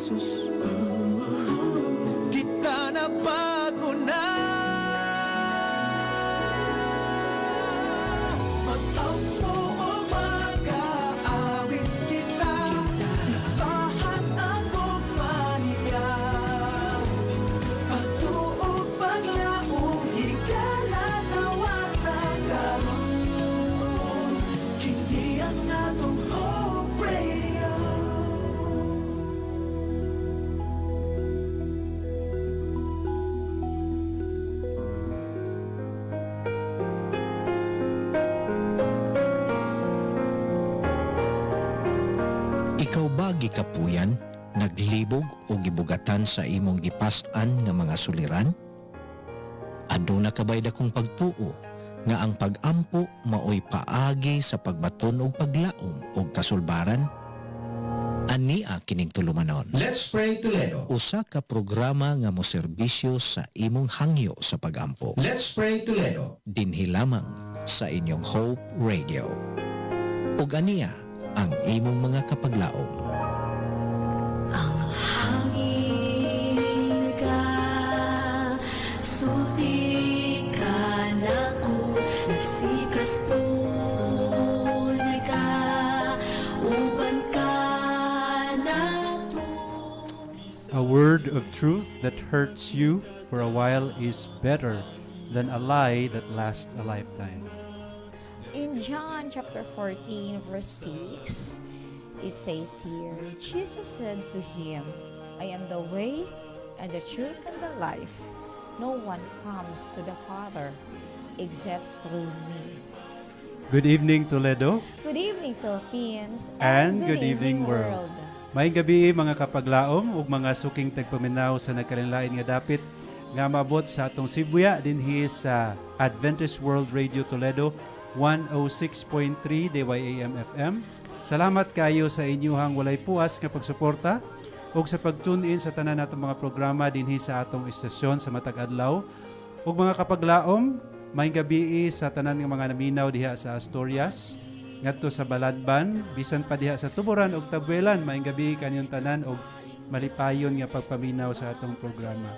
Jesus. Kita na bago na. Mag-ampo o mag-aawit kita, ipahan ang kumaniya. Pagtuog paglaong higala nawatan karon. Kini ang atong Hope Radio. Ikaw ba gikapuyan, naglibog o gibugatan sa imong gipas-an nga mga suliran? Aduna kabay dakong pagtuo nga ang pag-ampo maoy paagi sa pagbaton og paglaom og kasulbaran? Ania kining tulumanon. Let's Pray Toledo. Usa ka programa nga moserbisyo sa imong hangyo sa pag-ampo. Let's Pray Toledo. Dinhi lamang sa inyong Hope Radio. Ug ania ang imong mga kapaglaom. Hangin ka, sulti ka na ko, nagsikras po ka, uban ka na to. A word of truth that hurts you for a while is better than a lie that lasts a lifetime. In John chapter 14, verse 6, it says here, Jesus said to him, I am the way and the truth and the life. No one comes to the Father except through me. Good evening, Toledo. Good evening, Philippines. And good evening, world. May gabi mga kapaglaom ug mga suking tagpaminaw sa nagkalinlain nga dapit nga mabot sa atong Sibuya dinhi sa Adventist World Radio Toledo 106.3 DYAM FM. Salamat kayo sa inyuhang walay puas nga pagsuporta ug sa pag-tune in sa tanan natong mga programa dinhi sa atong istasyon sa matag adlaw. Ug mga kapaglaom, may gabi sa tanan nga mga naminaw diha sa Asturias, ngadto sa Baladban, bisan pa diha sa Tuboran ug Tabuelan, may gabi kanyong tanan ug malipayon nga pagpaminaw sa atong programa.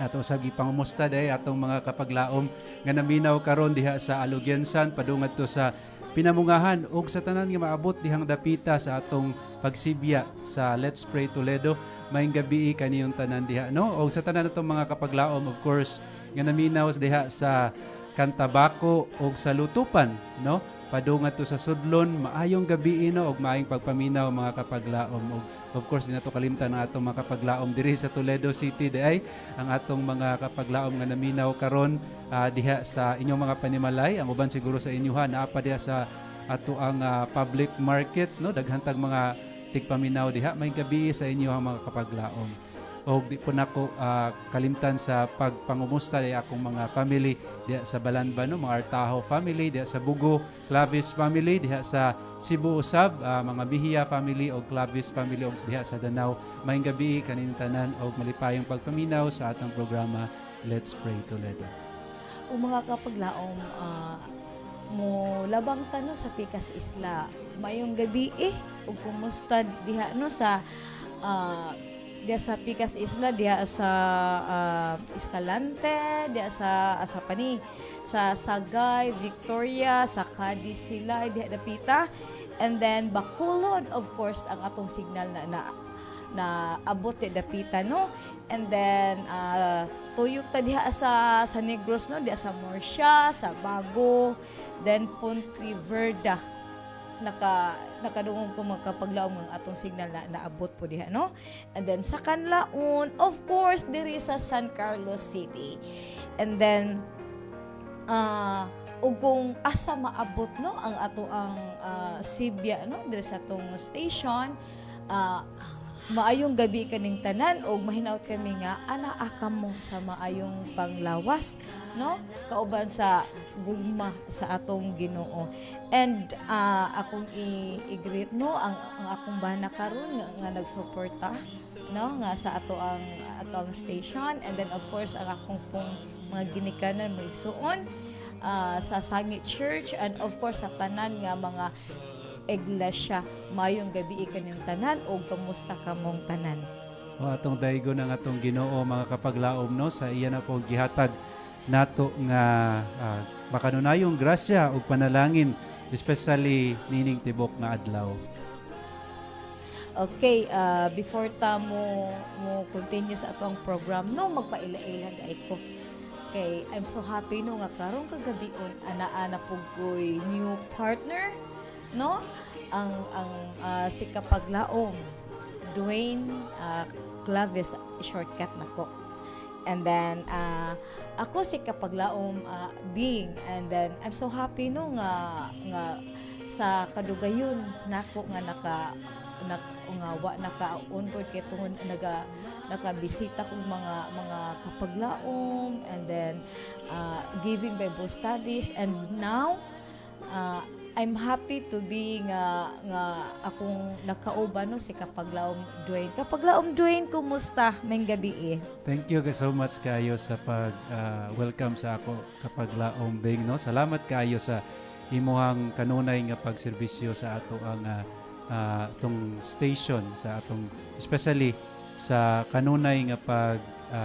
Ato sa gipangumusta day atong mga kapaglaom nga naminaw karon diha sa Alugensan padungad to sa Pinamungahan ug sa tanan nga maabot dihang dapita sa atong pagsibya sa Let's Pray Toledo. Maayong gabi kaniyong tanan diha no. Og sa tanan natong mga kapaglaom of course nga naminaw diha sa Cantabaco ug sa Lutupan no. Padungad to sa Sudlon, maayong gabi no og maayong pagpaminaw mga kapaglaom og of course, di na ito kalimtan ang atong mga kapaglaom diri sa Toledo City. Diay, ang atong mga kapaglaom nga naminaw karon diha sa inyong mga panimalay. Ang uban siguro sa inyuha, naapa diha sa ato ang public market. No? Daghantag mga tigpaminaw diha. May gabi sa inyong mga kapaglaom. O di po nako kalimtan sa pagpangumusta diha akong mga family diha sa Balanban, no? Mga Artaho family, diha sa Bugo, Clavis family, diha sa Cebu usab, mga Bihiya family o Clavis family o diha sa Danau. Maayong gabi kaninyo tanan og malipayong pagpaminaw sa atong programa Let's Pray Toledo. O mga kapaglaom, mo labang tano sa Pikas Isla. Mayong gabi ug kumusta diha no sa diha sa Pikas Isla, diha sa Escalante, diha sa Asapani, sa Sagay, Victoria, sa Cadiz sila, diha dapita. And then Bacolod, of course, ang atong signal na abot dapita no. And then tuyok ta diha sa Negros no, diha sa Murcia, sa Bago, then Pontevedra. Nakadungog ko magkapaglaom ng atong signal na naabot po diha no. And then sa Canlaon, of course, diri sa San Carlos City. And then ug kung asa maabot no ang ato ang Sibya no diri sa atong station, maayong gabi kaning tanan og mahinaot kami nga ana akam mo sa maayong panglawas no kauban sa gugma sa atong Ginoo. And akong i-greet no ang akong bana karon nga nagsuporta no nga sa ato ang station. And then of course ang akong pong mga ginikanan maigsuon sa Sangit Church, and of course sa tanan nga mga iglesia. Mayong gabi kanyang tanan o kamusta kamong tanan. o atong daygo ng atong Ginoo mga kapaglaom no sa iya na po gihatag nato nga makanunayong grasya ug panalangin especially nining tibok nga adlaw. Okay, before ta mo continue sa atong program, no, magpaila-ila gay ko. Okay, I'm so happy no nga karong kagabion ana pugoy new partner, no? Ang si Kapaglaom, Dwayne Claves, shortcut nako. And then ako si Kapaglaom Bing, and then I'm so happy no nga sa kadugayon nako nga naka-onboard kay tungod nakabisita kong mga kapaglaom, and then giving Bible studies, and now I'm happy to be nga akong nakauban no si Kapaglaom Dwayne. Kapaglaom Dwayne, kumusta mayng gabi? Thank you so much kayo sa pag welcome sa ako Kapaglaom Bing no. Salamat kayo sa imuhang kanunay nga pagserbisyo sa ato ang atong station, sa atong especially sa kanunay nga pag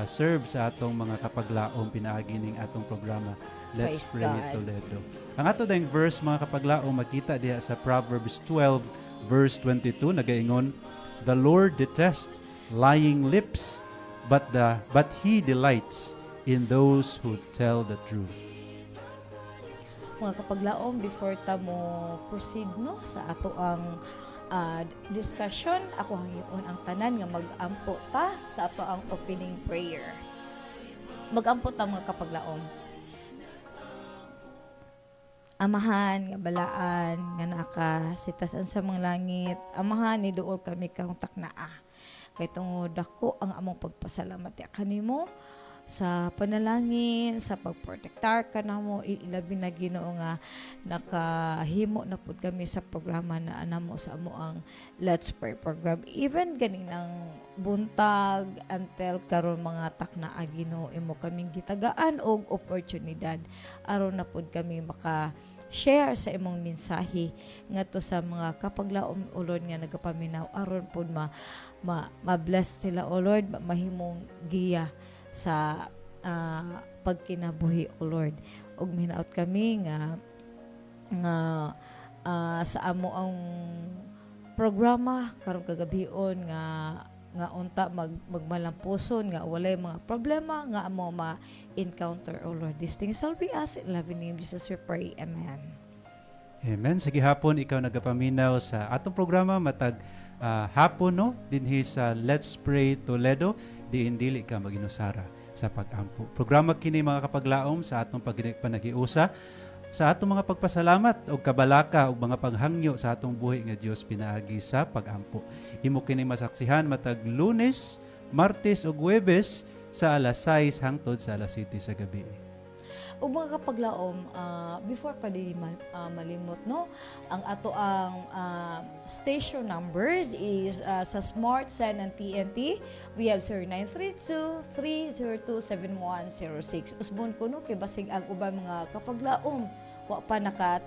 serve sa atong mga kapaglaom pinaagi ning atong programa Let's Praise Pray God. Toledo. Ang ato dayong verse mga kapaglaom makita diha sa Proverbs 12 verse 22 nagaingon, "The Lord detests lying lips, but he delights in those who tell the truth." Mga kapaglaom, before ta mo proceed no sa ato ang discussion, ako hangion ang tanan nga mag-ampo ta sa ato ang opening prayer. Mag-ampo ta mga kapaglaom. Amahan nga balaan nga naka sitasan sa mga langit, amahan ni duol kami kang taknaa. Kay tungod dako ang among pagpasalamat ya kanimo sa panalangin, sa pagprotektar ka na mo, ilabi na Ginoo nga nakahimo na pud kami sa programa na anamo sa amo ang Let's Pray program. Even ganinang buntag until karon mga taknaa Ginoo, imo kaming gitagaan og oportunidad aron na pud kami maka share sa imong mensahe ngadto sa mga kapaglaom o Lord nga nagapaminaw aron pud ma-bless sila o Lord, mahimong giya sa pagkinabuhi o Lord. Og minaot kami nga sa amo ang programa karong kagabion nga unta magmalampuson nga walay mga problema nga amo ma-encounter o Lord. These things shall be asked in loving name Jesus we pray. Amen. Amen. Sige hapon ikaw nagapaminaw sa atong programa matag hapon no dinhi sa Let's Pray Toledo, diin dili ka maginusara sa pag-ampo. Programa kini mga kapaglaom sa atong panagiusa sa atong mga pagpasalamat o kabalaka o mga paghangyo sa atong buhi nga Dios pinaagi sa pag-ampo. Imo kini masaksihan matag Lunes, Martes ug Huwebes sa alas 6 hangtod sa alas 7 sa gabi. Ug mga kapaglaom, before pa di malimot no, ang ato ang station numbers is sa Smart Sen and TNT we have 0932-302-7106. Usbon ko no kay basig ang ubang mga kapaglaom wa pa naka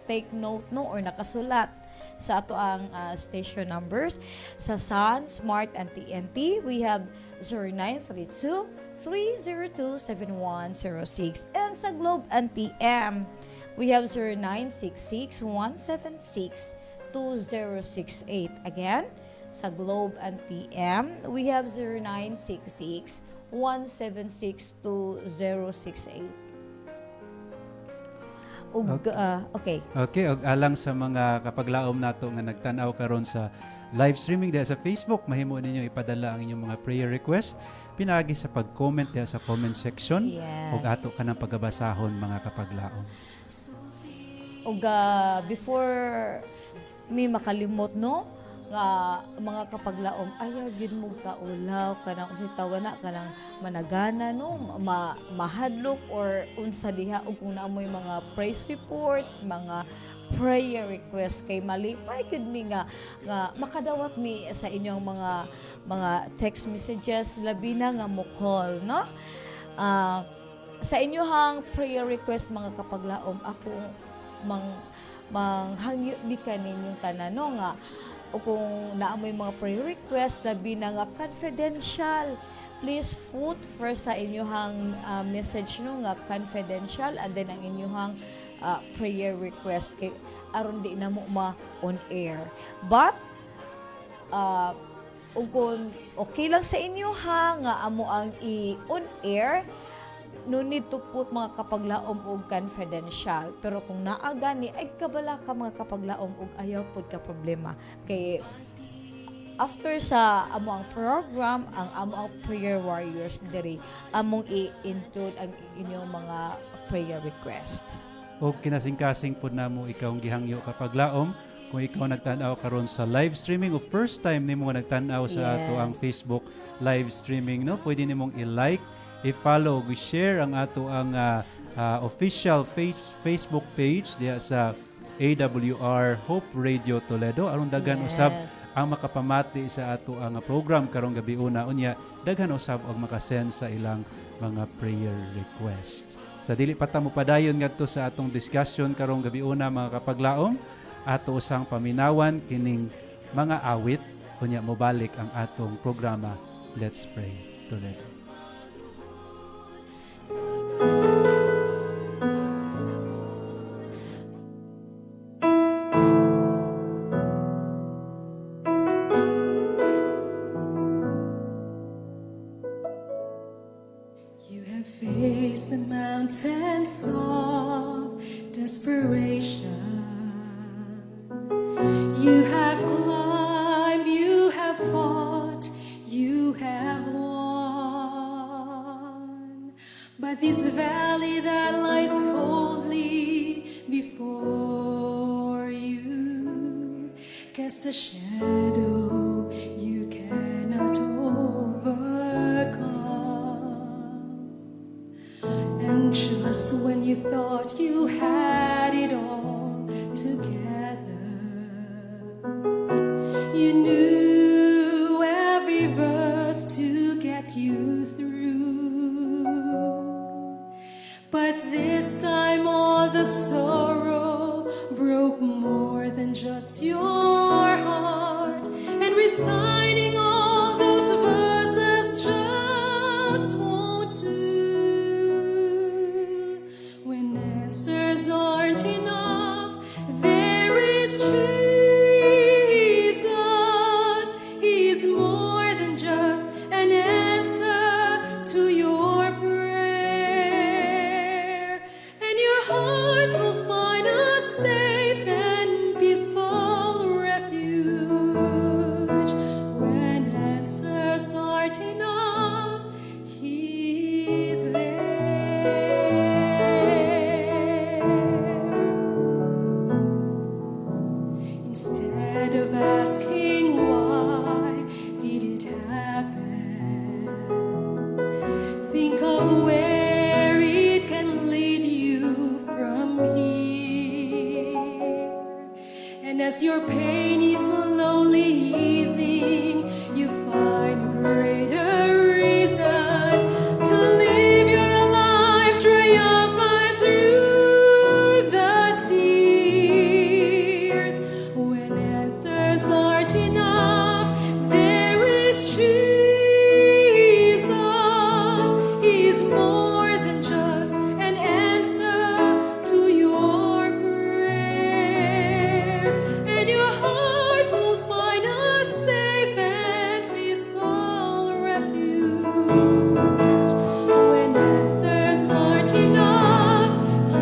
take note no or nakasulat sa ato ang station numbers. Sa Sun, Smart and TNT we have 0932-302-7106, and sa Globe and TM we have 0966-176-2068. Again, sa Globe and TM we have 0966-176-2068. Okay. Okay, og alang sa mga kapaglaom nato nga nagtan-aw karon sa live streaming diha sa Facebook, mahimo ninyo ipadala ang inyong mga prayer request pinaagi sa pag-comment diha sa comment section. Yes. Og ato ka ng pagabasahon mga kapaglaom. Og before mi makalimot no nga mga kapaglaom, ayaw gid mo kaulaw kanang usitaw na kanang managana no mahadlok or unsa diha, ug kung naamoy mga praise reports, mga prayer request kay malipay gid mi nga makadawat mi sa inyong mga text messages, labi na nga mo call no. Sa inyohang prayer request mga kapaglaom, ako manghangyo di kaninyong tanan no nga o kung naamoy mga prayer request, labi na nga confidential, please put first sa inyong message no nga confidential, and then ang inyong prayer request kay aron di na mo ma on air. But kung okay lang sa inyo nga amo ang i-on air, no need to put mga kapaglaom og confidential. Pero kung naaga ni ay kabala ka mga kapaglaom og ayaw pud ka problema. Kay after sa amo ang program, ang amo ang prayer warriors diri among i-include ang inyong mga prayer request. O kinasing-kasing po na mo ikaw ang gihangyo kapaglaom. Kung ikaw nagtanaw karon sa live streaming o first time nimo nagtanaw sa ato ang Facebook live streaming, no, pwede nimong i-like, i-follow, i-share ang ato ang official Facebook page diya sa AWR Hope Radio Toledo. Aron daghan usab ang makapamati sa ato ang program karong gabi una, unya daghan usab ang makasend sa ilang mga prayer requests. Sa dili pa ta mo padayon ngadto sa atong discussion karong gabi una, mga kapaglaom, ato usang paminawan kining mga awit, unya mobalik ang atong programa Let's Pray Toledo. You have faced the mountains of desperation. You have climbed, you have fought, you have won. But this valley that lies coldly before you casts a shadow you cannot overcome. And just when you thought you had it all together, you knew every verse to get you through. But this time all the sorrow broke more than just your heart, and reciting all those verses just won't do. When answers aren't enough, there is Jesus. He's more than just an answer to your prayer, and your heart will find a safe and peaceful refuge. When answers aren't enough, He's there. Instead of asking why did it happen, think of where it can lead you from here. And as your pain is slowly easing, you find a greater reason to live your life triumphant through the tears. When answers aren't enough, there is Jesus. He's more than just an answer to your prayer, and your heart will find a safe and peaceful refuge. When answers aren't enough,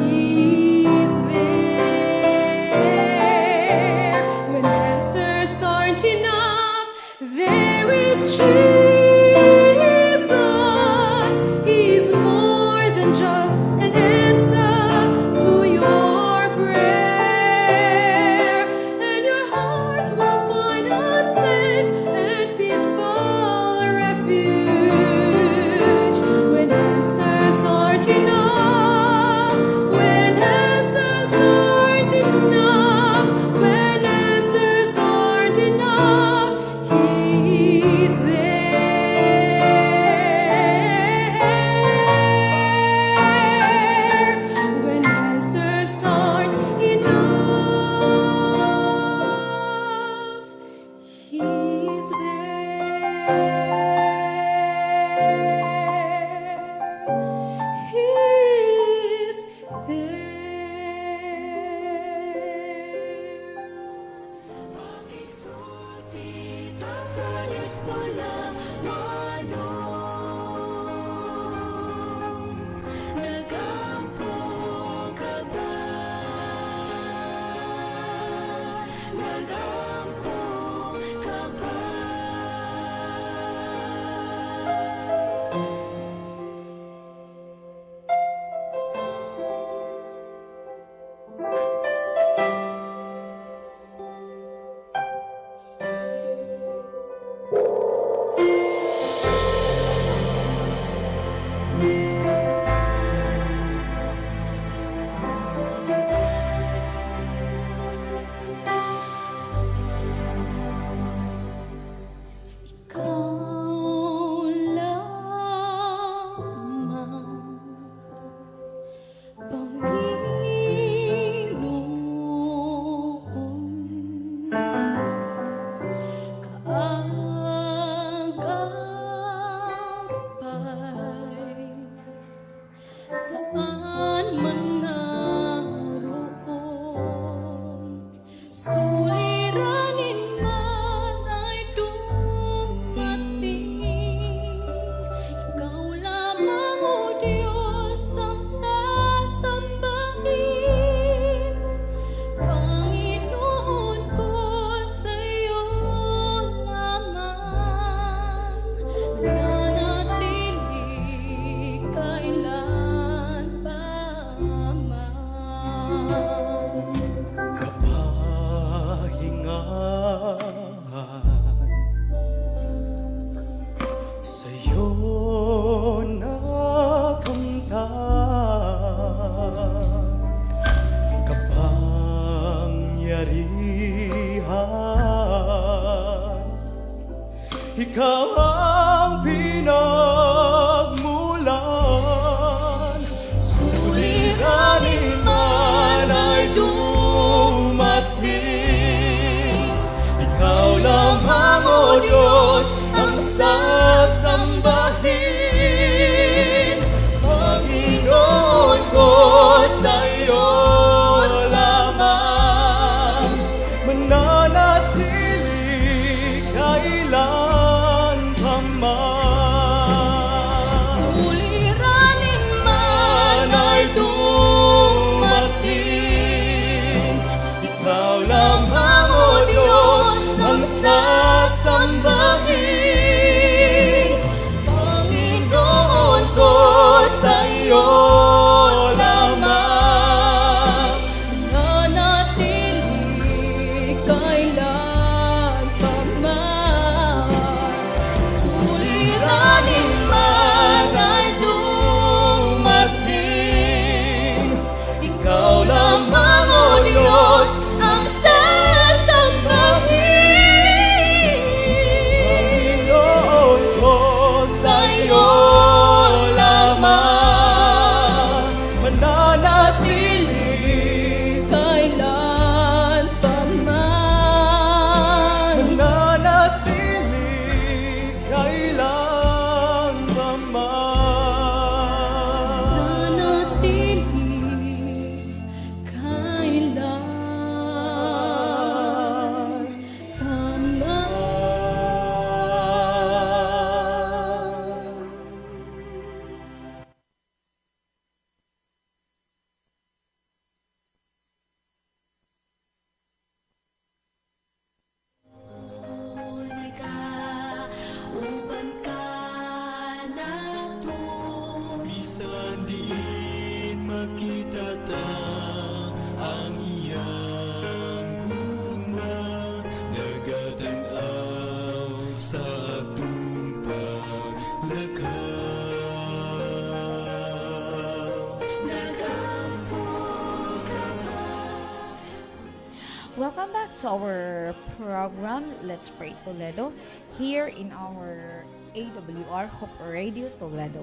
He's there. When answers aren't enough, there is Jesus. He's more than just an answer to your prayer, and your heart will find a safe and peaceful refuge. Nagampo ka ba? Nagampo ka ba? Ikaw lamang, Panginoon, kaagapay, saan man naroon, suliranin man ay dumating. Ikaw lamang, O Diyos, ang sasambahin. Panginoon ko, sa iyo lamang mananatili kailan pa man. Kapahingahan sa'yo nakamtan, kapangyarihan, ikaw ang pinagmulan. Suliranin man ay dumating, ikaw lamang, O Diyos, ang sasambahin. Panginoon ko, sa iyo lamang mananatili kailan pa man. Suliranin man ay dumating, ikaw lamang, O Diyos, ang sasambahin. Panginoon ko, sa iyo lamang nanatili kailan pa man. suliranin man ay dumating, ikaw lamang, O Diyos, ang sasambahin. Panginoon ko, sa iyo lamang mananatili Kailan pa man. mananatili kailan pa man. Nanatili kailan pa man. Uban ka na to, Bisan diin makita ta ang iyang gugma, nagatanaw sa atong paglakaw. nagampo ka ba? Welcome back to our program, Let's Pray Toledo, here in our AWR Hope Radio Toledo.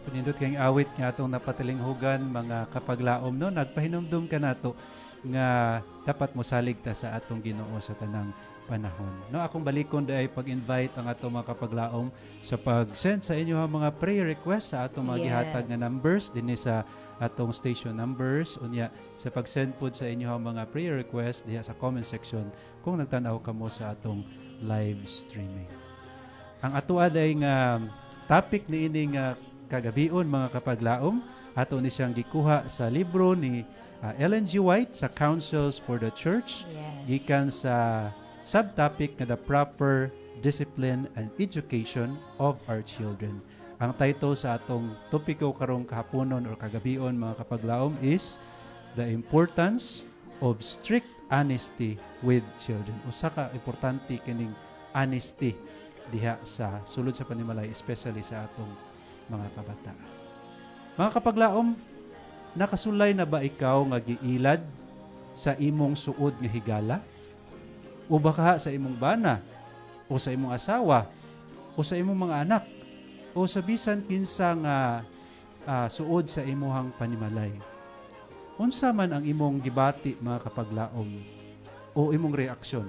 Panindot kayong awit nga atong napatilinghugan mga kapaglaom no, nagpahinumdum ka nato nga dapat mo salig ta sa atong Ginoo sa tanang panahon. No, akong balikon ay pag-invite ang atong mga kapaglaom sa pag-send sa inyo ang mga prayer request sa atong mga Yes. gihatag nga numbers dinhi sa atong station numbers unya sa pag-send pod sa inyo ang mga prayer request diha sa comment section kung nagtan-aw kamo sa atong live streaming. Ang atuad ay nga topic ni ini nga kagabion mga kapaglaom, ato ni siyang gikuha sa libro ni Ellen G. White sa Counsels for the Church, Yes. gikan sa subtopic nga the proper discipline and education of our children. Ang title sa atong topiko karong kahaponon or kagabion mga kapaglaom is the importance of strict honesty with children. Usa ka importante kining honesty diha sa sulod sa panimalay, especially sa atong mga kabataan. Mga kapaglaom, nakasulay na ba ikaw nga giilad sa imong suod nga higala? O baka sa imong bana? O sa imong asawa? O sa imong mga anak? O sa bisan kinsa nga suod sa imuhang panimalay? Unsa man ang imong gibati mga kapaglaom o imong reaksyon?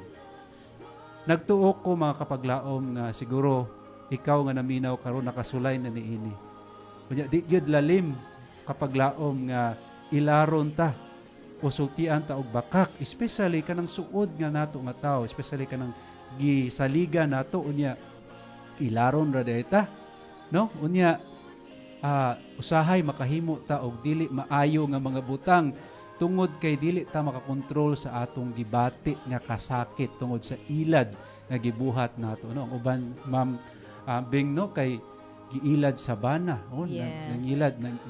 Nagtuo ko mga kapaglaom nga siguro ikaw nga naminaw karon nakasulay na niini. Kunya di gyud lalim kapaglaom nga ilaron ta o sultian ta og bakak, especially kanang suod nga nato nga tao, especially kanang gisaliga nato unya ilaron ra dayta, no? Unya usahay makahimo ta og dili maayo nga mga butang tungod kay dili ta makakontrol sa atong gibati nga kasakit tungod sa ilad nga gibuhat nato, no? Ang uban ma'am Bing, no, kay giilad sa bana, Yes.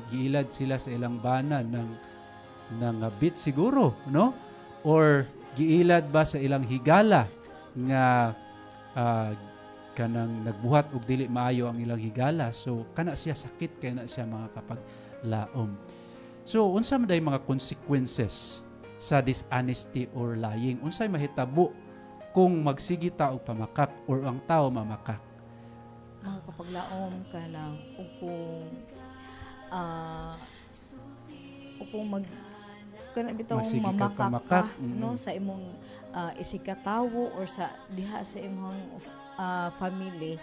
giilad sila sa ilang bana ng bit siguro, no? Or giilad ba sa ilang higala nga kanang nagbuhat og dili maayo ang ilang higala. So kana siya sakit kay na siya mga kapaglaom. So unsa man day mga consequences sa dishonesty or lying? Unsay mahitabo kung magsigi ta og pamakak or ang tao mamakak? Mga kapaglaom ka ng upong mag kana bitong Magsige ka mamakak pamakak, ka, no, sa imong isikatawo or sa diha sa imong family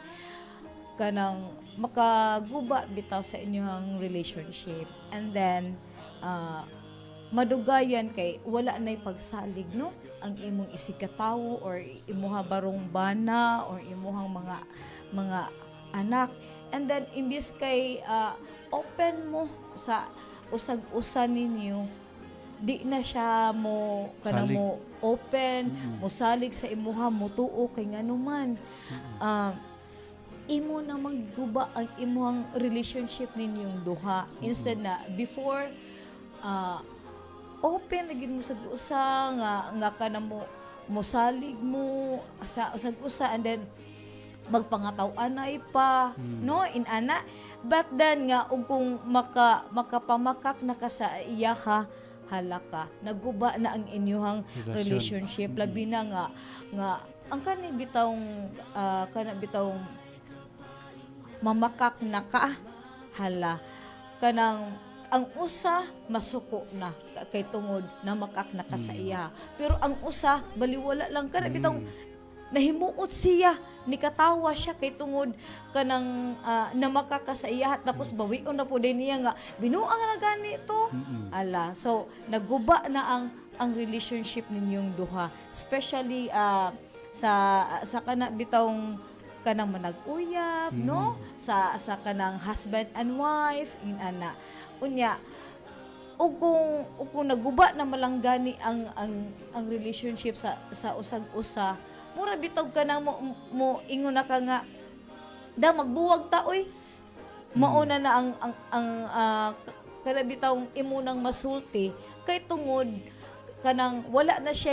kanang makaguba bitaw sa inyong relationship, and then madugayan kay wala nay pagsalig, no, ang imong isikatawo or imuha barong bana or imuhang mga anak, and then imbis kay open mo sa usag-usa ninyo, di na siya mo kanang Salig. mo open, mo salig sa imuha, mo tuo kay nganuman imo na magguba ang imuhang relationship ninyong duha. Instead na before open lagi mo sa usa nga kana mo salig mo sa usag-usa, and then magpangataw-anay pa, no, inana. But then nga ug kung makapamakak na ka sa iya halaka, naguba na ang inyong relationship. Labi na nga ang kani bitawng mamakak na ka hala kanang ang usa masuko na kay tungod na makak na ka sa iya, pero ang usa baliwala lang kana bitawng nahimuot siya, nikatawa siya kay tungod kanang namakakasaiya, tapos bawion na po din niya nga binuang na gani ito. Ala, so naguba na ang relationship ninyong duha, especially sa kana bitawng kanang manag-uyab, no, sa kanang husband and wife inana unya. Ug kung naguba na malanggani ang relationship sa usag-usa, mura bitog ka na mo ingon na ka nga da magbuwag ta oy, mauna na ang kada bitawng imunang masulti kay tungod kanang wala na siya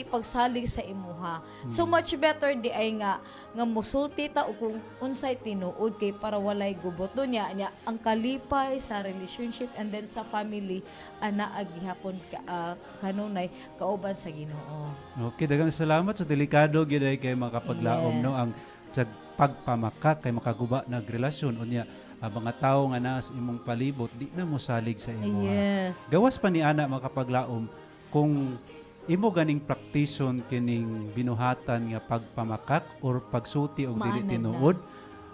pagsalig sa imuha. So much better di ay nga musulti ta o kung unsay tinuod kay para walay gubot do nya ang kalipay sa relationship and then sa family ana agihapon kanunay kauban sa Ginoo. Okay, daghang salamat sa delikado gyud ay kay makapaglaom, Yes. no, ang sa pagpamakak kay makaguba nag relasyon unya mga tao nga naa sa imong palibot di na mo salig sa imo. Yes. Gawas pa ni ana makapaglaom kung imo ganing praktison kining binuhatan nga pagpamakak or pagsuti og dili Maanad na. tinuod,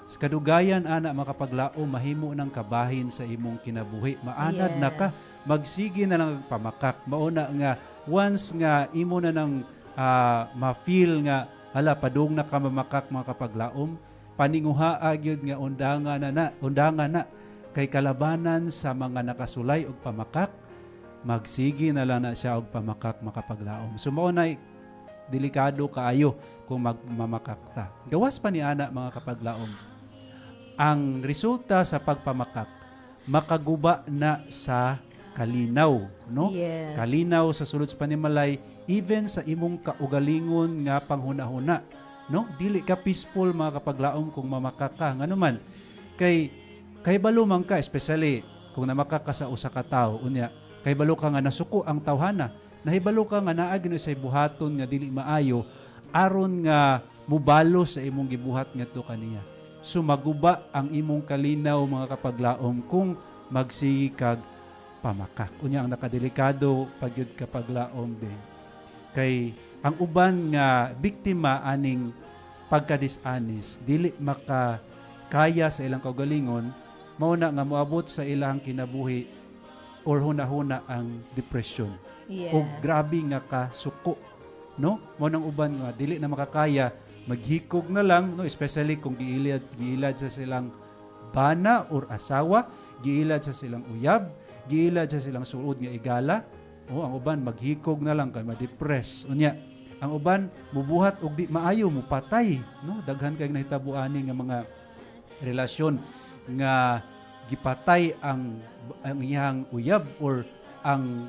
sa kadugayan ana makapaglaom mahimo ng kabahin sa imong kinabuhi. Maanad na ka, magsige na lang pamakak. Mauna nga once nga imo na nang ma-feel nga hala padung na ka mamakak mga kapaglaom, paninguhaa gyud nga undangan na kay kalabanan sa mga nakasulay og pamakak, magsigi na lang na siya og pamakak makapaglaom. So mao nay delikado kaayo kung magmamakak ta. Gawas pa ni ana mga kapaglaom. Ang resulta sa pagpamakak makaguba na sa kalinaw, no? Yes. Kalinaw sa sulod sa panimalay, even sa imong kaugalingon nga panghuna-huna, no? Dili ka peaceful mga kapaglaom kung mamakak ka. Ngano man kay balo man ka, especially kung namakak ka sa usa ka tawo, unya kay balo ka nga nasuko ang tawhana, nahibalo ka nga naa gino sa buhaton nga dili maayo aron nga mubalo sa imong gibuhat ngadto kaniya. So maguba ang imong kalinaw mga kapaglaom kung magsigi kag pamakak. Unya ang nakadelikado pagyud kapaglaom be. Kay ang uban nga biktima aning pagka-dishonest dili makakaya sa ilang kaugalingon, mao na nga moabot sa ilang kinabuhi or huna-huna ang depression. Yes. O grabe nga kasuko, no? Mao nang uban nga dili na makakaya, maghikog na lang, no? Especially kung giilad sa silang bana or asawa, giilad sa silang uyab, giilad sa silang suod nga igala. O ang uban maghikog na lang kay ma-depress. Unya, ang uban mubuhat og di maayo, mupatay, no? Daghan kay nahitabuani nga mga relasyon nga gipatay ang iyang uyab or ang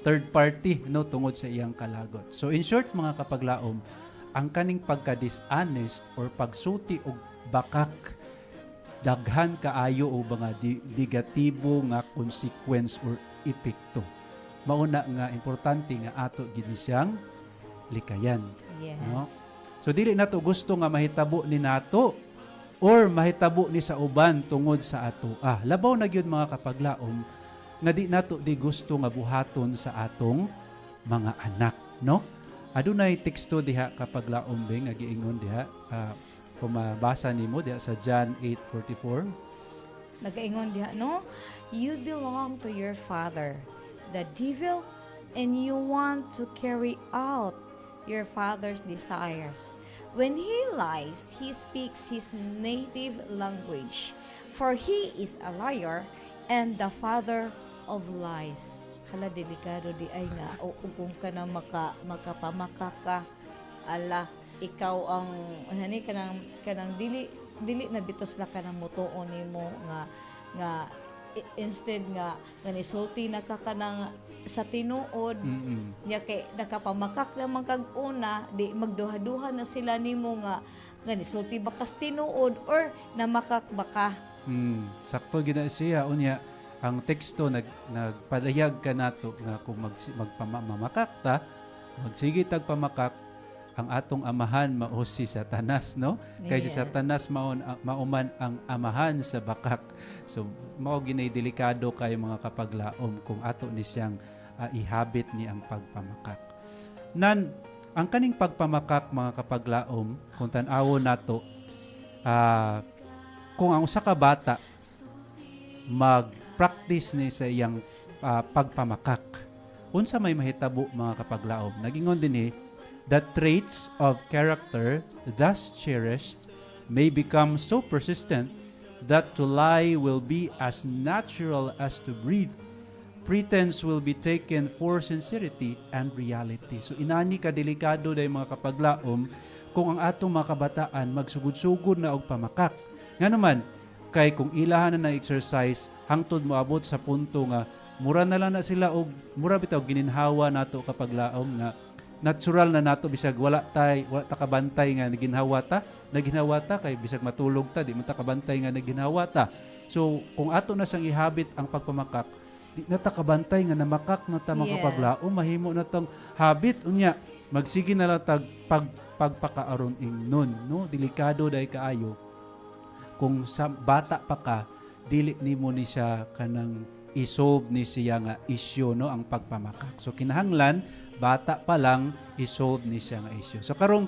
third party, no, tungod sa iyang kalagot. So in short mga kapaglaom, ang kaning pagka-dishonest or pagsuti og bakak daghan kaayo o mga negatibo nga consequence or epekto. Mauna nga importante nga ato gid siyang likayan. Yes. No? So dili nato gusto nga mahitabo ni nato or mahitabo ni sa uban tungod sa ato. Labaw na gyud mga kapaglaom nga di nato di gusto nga buhaton sa atong mga anak, no? Adunay teksto diha kapaglaom be nga giingon diha, kung mabasa nimo diha sa John 8:44. Nagaingon diha, no? You belong to your father, the devil, and you want to carry out your father's desires. When he lies, he speaks his native language, for he is a liar and the father of lies. Hala, delikado di ay nga. O kung ka na makapamakak ka, ala, ikaw ang, hani, kanang dili na bitos la ka ng mutuon nimo nga instead nga nisulti na ka kanang sa tinuod nya kay nakapamakak naman kag una di magduha-duha na sila nimo nga nisulti ba kas tinuod or namakak baka. Sakto gina siya unya ang teksto nagpadayag ka nato nga kung magpamamakak ta, magsige tag pamakak, ang atong amahan mao si Satanas, no? Kay si Yeah. Satanas mauman ang amahan sa bakak. So mao ginay delikado kay mga kapaglaom kung ato ni siyang ihabit ni ang pagpamakak. Ang kaning pagpamakak mga kapaglaom, kung tan-awon nato, kung ang usa ka bata mag-practice ni sa iyang pagpamakak, unsa may mahitabo mga kapaglaom? Nagingon din the traits of character thus cherished may become so persistent that to lie will be as natural as to breathe. Pretense will be taken for sincerity and reality. So inani ka delikado day mga kapaglaom kung ang atong mga kabataan magsugod-sugod na og pamakak. Nga naman, kay kung ilahan na exercise hangtod moabot sa punto nga mura na lang na sila og mura bitaw gininhawa nato kapaglaom nga natural na nato bisag wala ta kabantay nga naginhawa ta kay bisag matulog ta di man ta kabantay nga naginhawa ta. So kung ato na sang ihabit ang pagpamakak, di na ta kabantay nga namakak na ta mga kapaglaom, mahimo na tong habit unya magsige na lang tag pagpakaaron ingnon, no? Delikado day kaayo kung sa bata pa ka dili nimo ni siya kanang isolve ni siya nga isyu, no, ang pagpamakak. So kinahanglan bata pa lang isolve ni siya nga issue. So karong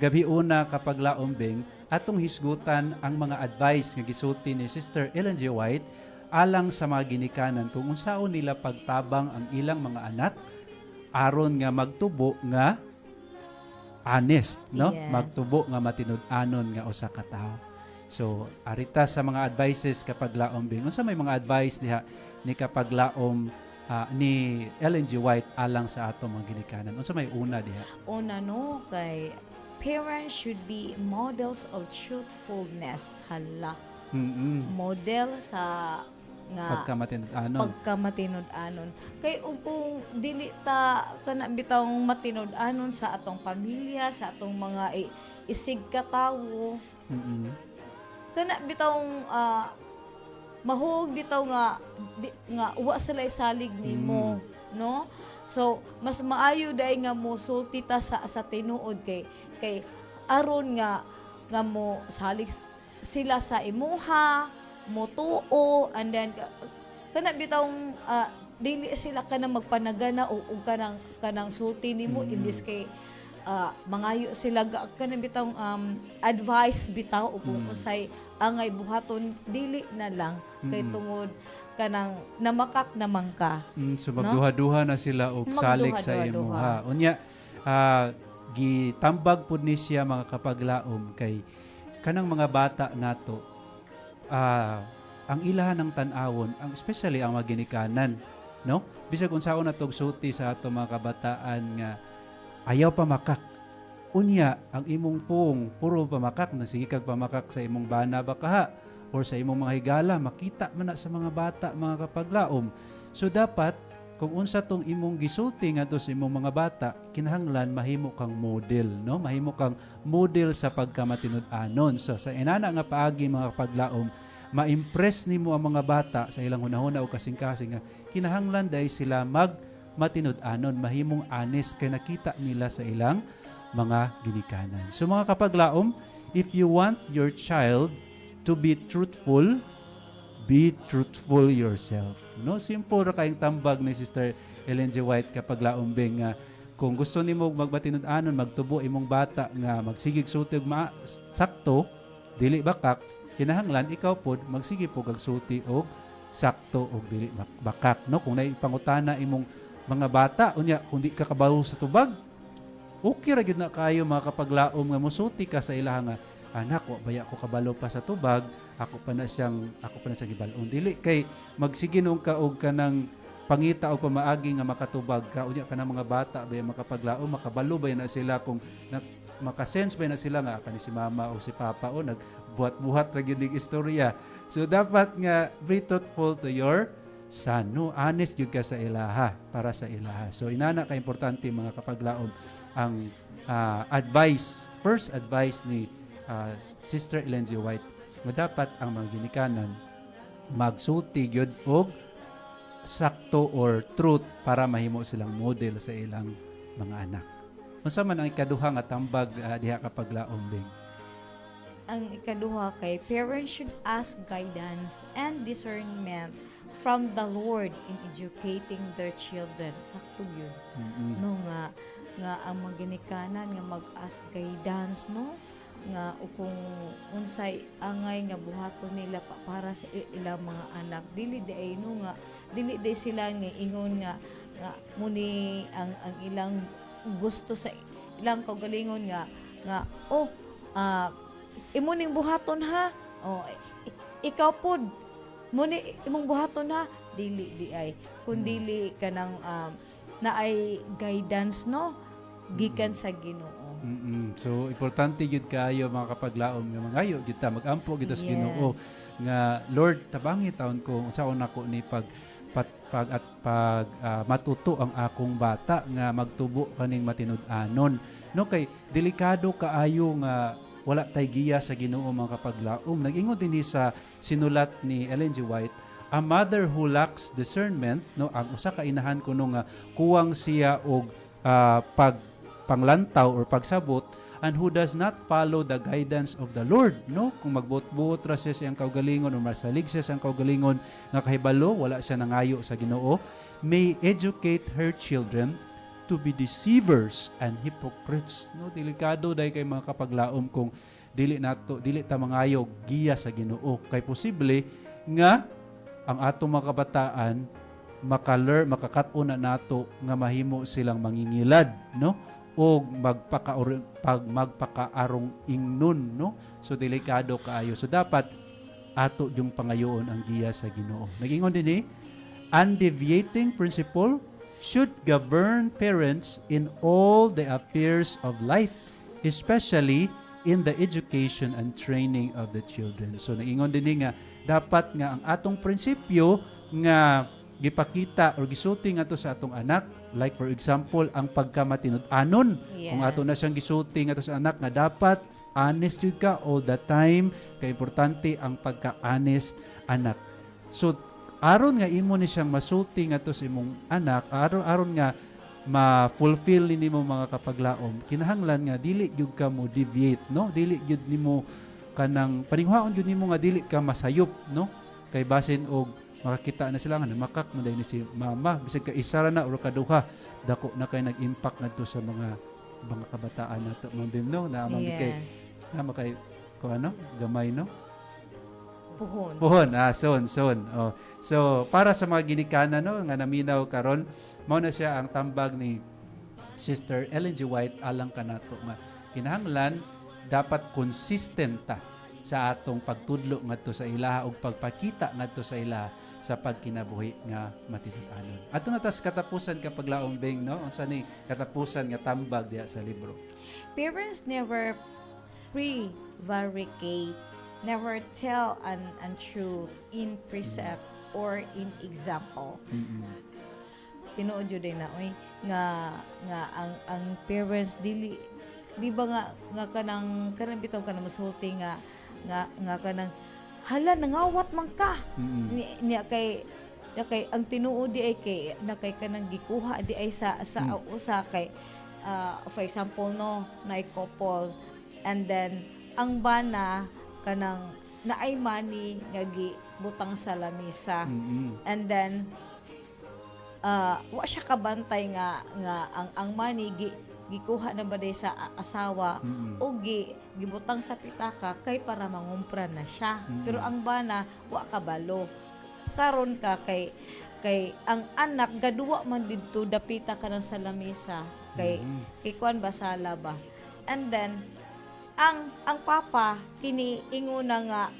gabi una kapag laombeng atong hisgutan ang mga advice nga gisulti ni Sister Ellen G. White alang sa mga ginikanan kung unsaon nila pagtabang ang ilang mga anak aron nga magtubo nga honest, no? Yes. Magtubo nga matinud-anon nga usa ka tawo. So, arita sa mga advices kapag laom bing. Unsa may mga advice diha ni kapag laom ni Ellen G. White alang sa ato mga ginikanan. Unsa may una diha? Una no, kay parents should be models of truthfulness. Hala. Model sa nga Pagkamatinud-anon. pagkamatinud-anon. Kay ug kung dili ta kana bitawng matinud-anon sa atong pamilya, sa atong mga isig ka tawo, kana bitawng mahog bitaw nga uwa sila salig nimo, no? So mas maayo day nga mo sulti ta sa tinuod kay aron nga mo salig sila sa imuha, mo tuo, and then kana bitawng dili sila kanang magpanagana o kanang sulti nimo imbis kay mangayo sila kanang bitawng advice bitaw o kung usay angay buhaton dili na lang kay tungod kanang namakak naman ka. So magduha-duha na sila og salig sa imuha. Unya gitambag pud ni siya mga kapaglaom kay kanang mga bata nato ang ilahan ng tan-awon, ang especially ang mga ginikanan, no? Bisag unsaon natog sulti sa ato mga kabataan nga ayaw pa makak. Unya ang imong pung puro pamakak na sige kag pamakak sa imong bana bakaha or sa imong mga higala makita man na sa mga bata mga kapaglaom. So dapat kung unsa tong imong gisulti ngadto sa imong mga bata, kinahanglan mahimo kang model, no? Mahimo kang model sa pagkamatinud-anon. So sa inana nga paagi mga kapaglaom, ma-impress nimo ang mga bata sa ilang hunahuna o kasing-kasing nga kinahanglan dahil sila matinud-anon, mahimong honest kay nakita nila sa ilang mga ginikanan. So mga kapaglaom, if you want your child to be truthful yourself. No, simple ra kayong tambag ni Sister Ellen G. White kapag laumbing nga kung gusto nimo magmatinud-anon, magtubo imong bata nga magsigig sulti og sakto, dili bakak, kinahanglan ikaw pod magsige po kag sulti og sakto og dili bakak, no? Kung naipangutana imong mga bata unya kung di ka kabalo sa tubag, okay ra gyud na kayo mga kapaglaom nga mosulti ka sa ilaha nga anak wa baya ko kabalo pa sa tubag, ako pa na sa gibalon, dili kay magsige nung ka og kanang pangita o pamaagi nga makatubag ka unya kanang mga bata baya makapaglaom makabalo ba na sila kung makasense ba na sila nga kani si mama o si papa o nagbuhat-buhat ra gyud istorya. So dapat nga be truthful to your son, no? Honest gyud ka sa ilaha para sa ilaha. So inana ka importante mga kapaglaom ang first advice ni Sister Ellen G. White nga dapat ang mga ginikanan magsulti gyud og sakto or truth para mahimo silang model sa ilang mga anak. Unsa man ang ikaduha nga tambag diha kapag laombing? Ang ikaduha kay parents should ask guidance and discernment from the Lord in educating their children. Sakto yun. No nga ang mga ginikanan nga mag-ask guidance, no? Nga kung unsay angay nga buhaton nila para sa ilang mga anak, dili di no nga dili di sila nga ingon nga muni ang ilang gusto sa ilang kaugalingon nga imo ning buhaton ha, ikaw pod muni imong buhaton ha, dili di ay kun dili kanang naay guidance, no, gikan sa Ginoo. So importante gyud kaayo mga kapaglaom nga mangayo gyud ta magampo gyud sa Ginoo nga Lord tabangi taon ko unsaon nako ni matuto ang akong bata nga magtubo kaning matinud-anon, no? Kay delikado kaayo nga wala tay giya sa Ginoo mga kapaglaom. Nag-ingon din sa sinulat ni Ellen G. White, a mother who lacks discernment, no, ang usa ka inahan kuno nga kuwang siya og panglantaw or pagsabot, and who does not follow the guidance of the Lord, no? Kung magbuot-buot ra siya siyang kaugalingon o masalig siya siyang kaugalingon nga kahibalo wala siya nangayo sa Ginoo, may educate her children to be deceivers and hypocrites, no? Delikado day kay mga kapaglaom kung dili ta mangayo giya sa Ginoo, kay posible nga ang atong mga kabataan makakat-o na nato nga mahimo silang mangingilad, no? o magpakaarong ingnon, no? So delikado kaayo. So dapat ato yung pangayoon ang giya sa Ginoo. Nagingon din undeviating principle should govern parents in all the affairs of life, especially in the education and training of the children. So nagingon din nga dapat nga ang atong prinsipyo nga gipakita or gisulti nga to sa atong anak, like for example ang pagkamatinud-anon. Kung ato na siyang gisulti nga to sa anak nga dapat honest jud ka all the time, kay importante ang pagka-honest anak. So aron nga imo ni siyang masulti nga to sa imong anak, aron nga ma-fulfill nimo mga kapaglaom, kinahanglan nga dili gyud ka mo deviate, no? Dili gyud nimo kanang paninghaon gyud nimo nga dili ka masayop, no? Kay basin og makakita na sila nga makak mo ni si mama bisag ka isa ra na or kaduha dako na kay nag-impact ngadto sa mga kabataan nato man din, no? Na kay kung ano gamay, no? Puhon. Son. Oh. So, para sa mga ginikanan, no, nga naminaw karon, mao na siya ang tambag ni Sister Ellen G. White alang kanato nga kinahanglan dapat consistent ta sa atong pagtudlo ngadto sa ilaha ug pagpakita ngadto sa ilaha sa pagkinabuhi nga matinud-anon. Ato na tas katapusan kapag laong beng, no? Unsa ni katapusan nga tambag diha sa libro? Parents never prevaricate, never tell an untruth in precept or in example. Tinuod jud din na oy nga ang parents di ba nga kanang bitaw kanang musulti nga kanang hala nangawat man ka. Niya kay ang tinuod di ay kay kanang gikuha di ay sa usa kay for example no na couple and then ang bana kanang naay money nga gibutang sa lamisa and then wa siya kabantay nga ang money gikuha na ba day sa asawa o gibutang sa pitaka kay para mangumpra na siya pero ang bana wa kabalo karon ka kay ang anak gaduwa man didto dapita ka ng sa lamisa kay kuan ba sala ba and then ang papa kini inguna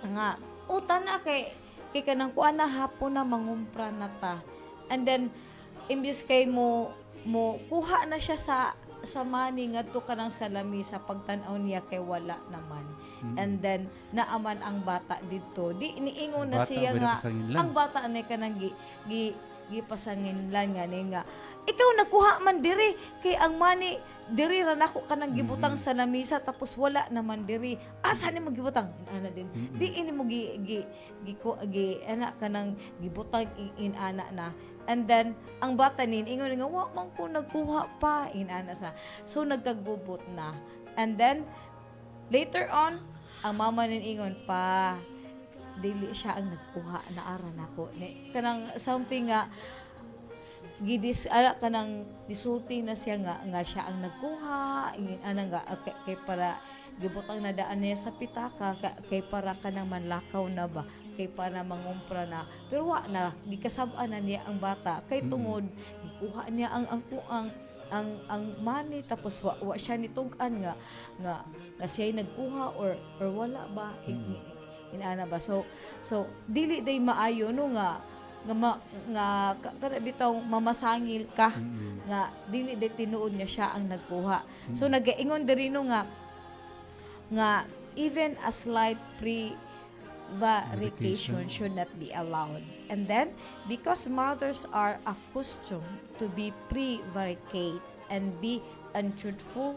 nga utan na kay kanang kuan na hapon na mangumpra na ta and then imbis kay mo kuha na siya sa money ngadto kanang sa lamisa pagtan-aw niya kay wala naman and then naaman ang bata didto di niingon na siya nga ang bata ni kanang gipasanginlan nga ni nga ikaw nagkuha man diri kay ang money diri ra nako kanang gibutang sa lamisa tapos wala naman diri asa ni magibutang ana din di ini mo gi ana kanang gibutang in ana na and then ang bata nin ingon nga wa man ko nagkuha pa in ana sa so nagkagubot na and then later on ang mama nin ingon pa dili siya ang nagkuha na ara nako kanang something nga kanang disulti na siya nga siya ang nagkuha ana nga kay para gibutang na daan niya sa pitaka kay para kanang manlakaw na ba kay para mangumpra na pero wa na gikasab-an na niya ang bata kay tungod gikuha niya ang money tapos wa siya nitug-an nga siya nagkuha or wala ba inana ba so dili day maayo no nga kada bitaw mamasangil ka nga dili day tinuod niya siya ang nagkuha so nagaingon diri no nga even a slight prevarication should not be allowed and then because mothers are accustomed to be prevaricate and be untruthful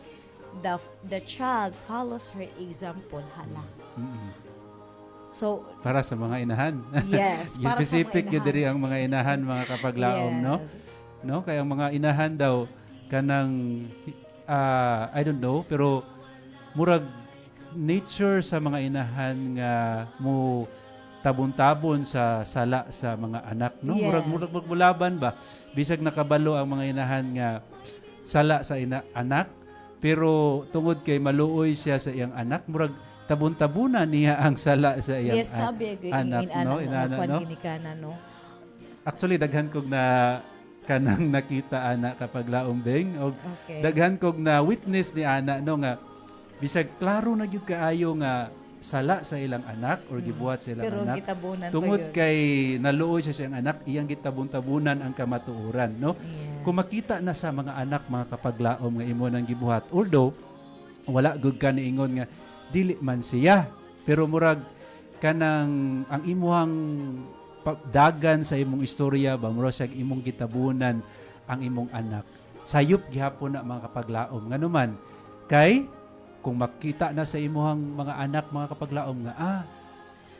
the child follows her example hala. So para sa mga inahan. Yes, para specific sa mga inahan. Diri ang mga inahan mga kapaglaom, yes. No? Kaya ang mga inahan daw kanang I don't know pero murag nature sa mga inahan nga mo tabon-tabon sa sala sa mga anak, no? Yes. Murag mulaban ba bisag nakabalo ang mga inahan nga sala sa anak pero tungod kay maluoy siya sa iyang anak murag tabon-tabunan niya ang sala sa iyang yes, anak, no? no? Actually daghan kog na kanang nakita ana kapaglaom beng og Okay. daghan kog na witness ni ana no nga bisag klaro na gyud kaayo nga sala sa ilang anak or gibuhat sa ilang Pero anak gitabunan pa tungod yun. kay naluoy sa siyang anak iyang gitabun-tabunan ang kamatuoran no. Yeah. Kung makita na sa mga anak mga kapaglaom nga imo nang gibuhat, although wala gud ka niingon nga dili man siya, pero murag kanang ang imuhang dagan sa imong istorya ba murag sa imong gitabunan ang imong anak. Sayop gihapon na mga kapaglaom nganuman kay kung makita na sa imuhang mga anak mga kapaglaom nga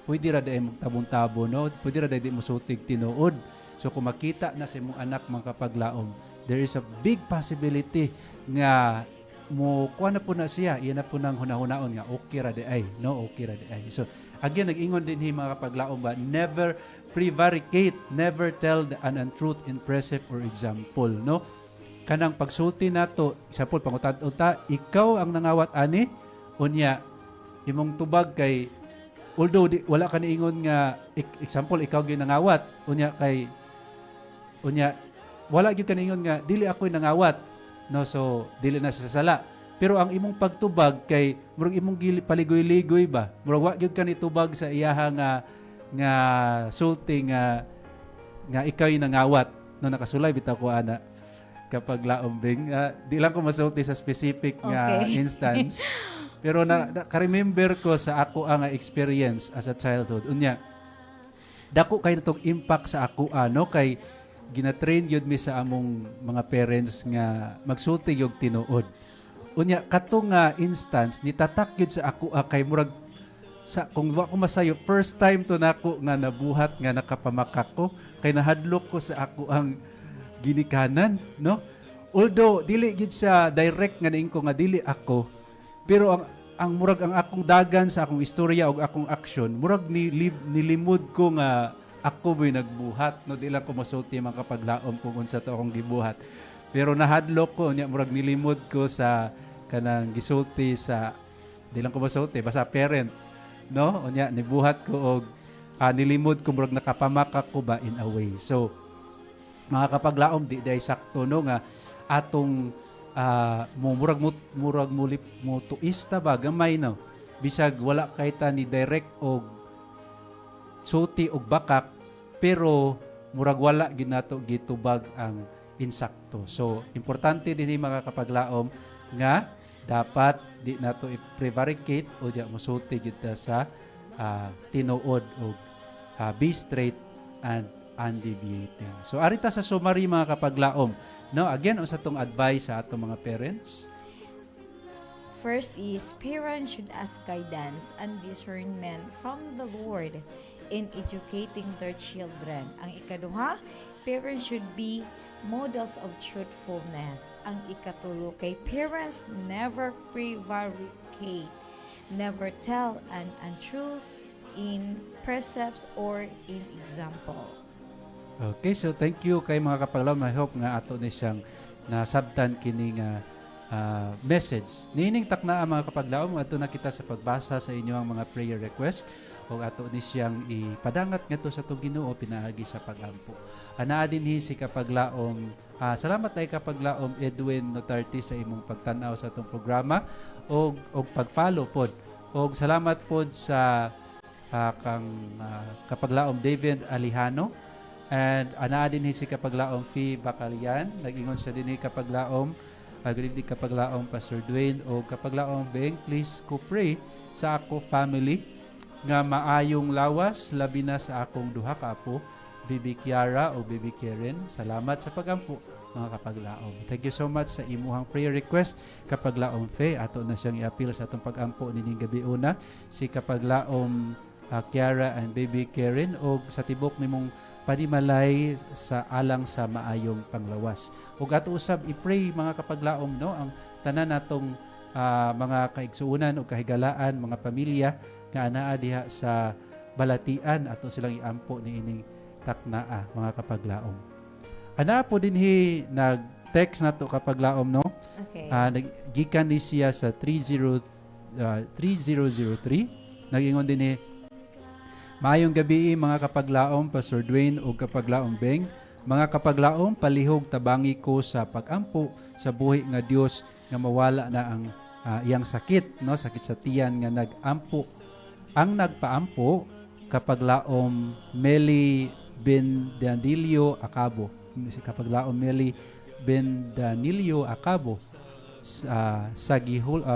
pwede ra day magtabon-tabo no, pwede ra day di musutig tinuod. So kung makita na sa imong anak mga kapaglaom, there is a big possibility nga mo kuha na po na siya, iyan na po nang hunahunahon nga okay ra ay, no, okay ra ay. So again, nag-ingon din mga kapaglaom ba, never prevaricate, never tell an untruth in precept or example, no? Kanang pagsulti nato, example, pangutat-uta, ikaw ang nangawat ani, unya, imong tubag kay, although wala ka niingon nga, example, ikaw gyud nangawat, unya, wala gyud ka niingon nga, dili ako'y nangawat, no, so, dili na sa sala. Pero ang imong pagtubag kay, murag imong paligoy-ligoy ba, murag wa gyud ka nitubag sa iyaha nga sulti nga ikaw yung nangawat, no, nakasulay bitaw ko ana, kapag laombing. Di lang ko masulti sa specific nga Okay. instance. Pero ka-remember ko sa ako ang experience as a childhood. Unya, dako kay natong impact sa ako no kay gina-train yun mi sa among mga parents nga magsulti yung tinuod. Unya, katong nga instance, nitatak yun sa ako kay murag sa kung wa ko masayo, first time to nako nga nabuhat nga nakapamakak ko kay nahadlok ko sa ako ang ginikanan, no? Although dili gid siya direct nga niingko nga dili ako, pero ang murag ang akong dagan sa akong istorya ug akong action, murag nilimod ko nga ako boy nagbuhat, no, di lang ko masulti mga kapaglaom kung unsa to akong gibuhat. Pero nahadlok ko nya murag nilimod ko sa kanang gisulti sa di lang ko masulti basta parent, no? Unya nibuhat ko og nilimod ko murag nakapamakak ko ba in a way. So mga kapaglaom di day sakto no nga atong murag mo tuista ba gamay no bisag wala kay ta ni direct og sulti og bakak pero murag wala ginato gitubag ang insakto. So importante din mga kapaglaom nga dapat di nato i-prevaricate o di mo sulti kita sa tinuod og be straight and undeviating. So arita sa summary mga kapaglaom, no, again sa atong advice sa atong mga parents. First is, parents should ask guidance and discernment from the Lord in educating their children. Ang ikaduha, parents should be models of truthfulness. Ang ikatulo, kay parents never prevaricate, never tell an untruth in precepts or in example. Okay, so thank you kay mga kapaglaom. I hope nga ato ni siyang nasabtan kini nga message. Nining takna mga kapaglaom, ato na kita sa pagbasa sa inyong mga prayer request o ato ni siyang ipadangat ngadto sa atong Ginoo pinaagi sa pagampo. Anaa dinhi si kapaglaom. Salamat ay kapaglaom Edwin Notarte sa imong pagtan-aw sa atong programa og pag-follow pod. Og salamat pod sa kapaglaom David Alejano. And anaa din si kapaglaom Fee Bacalian, nag-ingon siya din kapaglaom, good evening kapaglaom Pastor Dwayne o kapaglaom Beng, please ko pray sa ako family nga maayong lawas labi na sa akong duha ka apo, Bibi Kiara o Bibi Karen. Salamat sa pagampo mga kapaglaom. Thank you so much sa imuhang prayer request kapaglaom Fee. Ato na siyang i-appeal sa atong pagampo nining gabi una si kapaglaom Kiara and Baby Karen o sa tibok nimong panimalay sa alang sa maayong panglawas. Ug ato usab i-pray mga kapaglaom no ang tanan natong mga kaigsuonan o kahigalaan, mga pamilya nga anaa diha sa balatian ato silang iampo ni ining taknaa mga kapaglaom. Ana po dinhi nag-text nato kapaglaom no. Okay. Gikan ni siya sa 3003. Nag-ingon dinhi, maayong gabi mga kapaglaom Pastor Dwayne o kapaglaom Beng. Mga kapaglaom, palihog tabangi ko sa pagampo sa buhi nga Dios nga mawala na ang iyang sakit, no, sakit sa tiyan nga nagampo. Ang nagpaampo kapaglaom Meli Ben Danilio Acabo. Si kapaglaom Meli Ben Danilio Acabo sa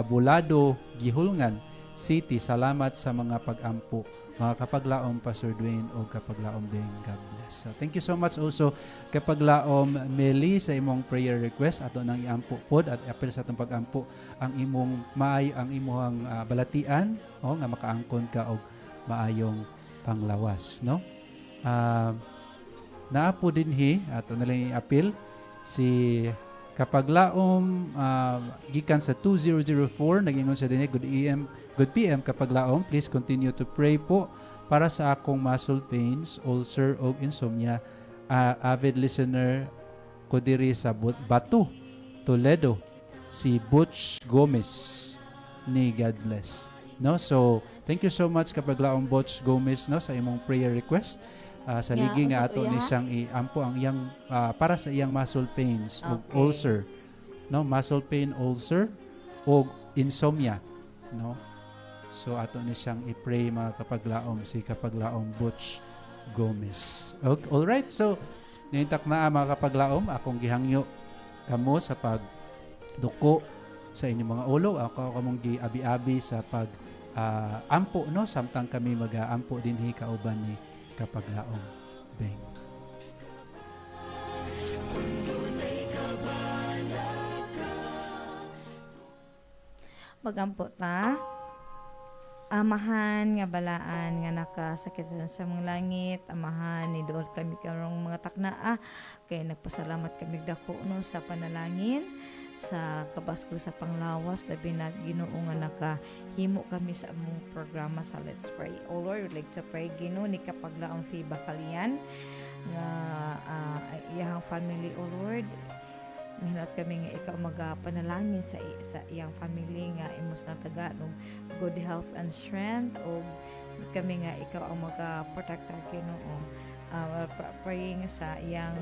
Bulado, Gihulngan City. Salamat sa mga pagampo. Mga kapaglaom Pastor Dwayne o kapaglaom Beng, God bless. So, thank you so much also kapaglaom Meli sa imong prayer request ato nang iampo pod at apel sa atong pagampo ang imong ang imong balatian o nga makaangkon ka og maayong panglawas, no? Naapo dinhi ato na lang i-appeal si kapaglaom gikan sa 2004 nagingon sa dinhi good PM kapaglaom, please continue to pray po para sa akong muscle pains, ulcer o insomnia. Avid listener ko diri sa Batu, Toledo, si Butch Gomez ni God bless. No, so thank you so much kapaglaom Butch Gomez, no, sa imong prayer request. Sa ligi nga ato ni siyang iampo ang iyang para sa iyang muscle pains o ulcer, no, muscle pain, ulcer o insomnia, no. So ato ni siyang i-pray mga kapaglaom si kapaglaom Butch Gomez. Okay, all right. So nintak na mga kapaglaom akong gihangyo kamo sa pagduko sa inyong mga ulo. Ako kamong gi-abi-abi sa pag ampo, no, samtang kami mag-aampo dinhi kauban ni kapaglaom Beng. Magampo ta. Amahan nga balaan nga nakasakit sa mga langit, amahan ni doon kami karong mga taknaa kay nagpasalamat kami dako no sa panalangin sa kabasko sa panglawas labi na Ginoo nga nakahimo kami sa among programa sa Let's Pray. O Lord, we'd like to pray Ginoo ni kapaglaong Fiba Kalian nga iyang family, o Lord. Minat kami nga ikaw magapanalangin sa iyang family nga imos na taga ng good health and strength, o kami nga ikaw ang magaprotektar Ginoo. Praying sa iyang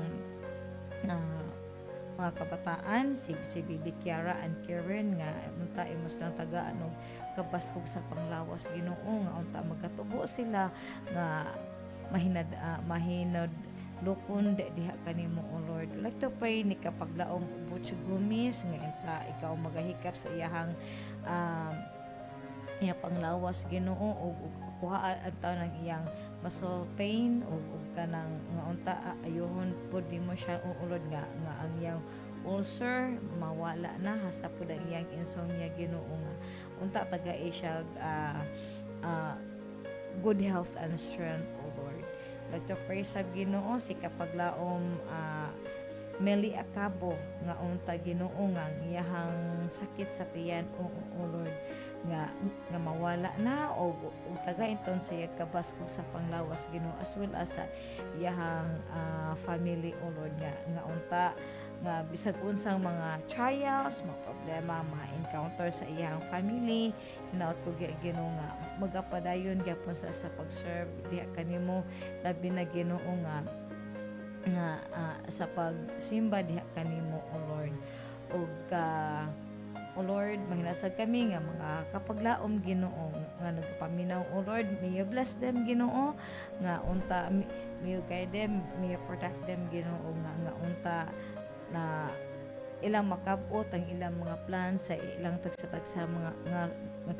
mga kabataan, si Bibi Kiara and Karen nga unta imos lang taga anong kabaskog sa panglawas Ginoo nga unta magatubo sila nga mahinod lukon diha kanimo, o Lord. I'd like to pray ni kapaglaong Butch Gomez nga enta ikaw magahikap sa iyang panglawas Ginoo ug kuha antaw ng iyang muscle pain ug kanang nga unta ayohon pud nimo siya, o Lord, nga ang iyang ulcer mawala na hasta pud ang iyang insomnia Ginoo nga unta taga siya good health and strength, o Lord. Like to pray sa Ginoo si kapaglaom Meli Acabo nga unta Ginoo nga iyahang sakit sa tiyan, o Lord, nga mawala na o taga inton siya kabaskog sa panglawas Ginoo, as well as sa iyahang family, o Lord, nga unta nga bisag unsang mga trials, mga problema, mga encounter sa iyang family, hinaot ko Ginoo nga magapadayon gyapon sa pag-serve diha kanimo, labi na Ginoo nga sa pagsimba diha kanimo, o Lord. Ug o Lord, mahinasag kami nga mga kapaglaom Ginoo nga nagpaminaw, o Lord, may you bless them Ginoo nga unta may you guide them, may you protect them Ginoo nga unta na ilang makabot ang ilang mga plans sa ilang tagsa-tagsa mga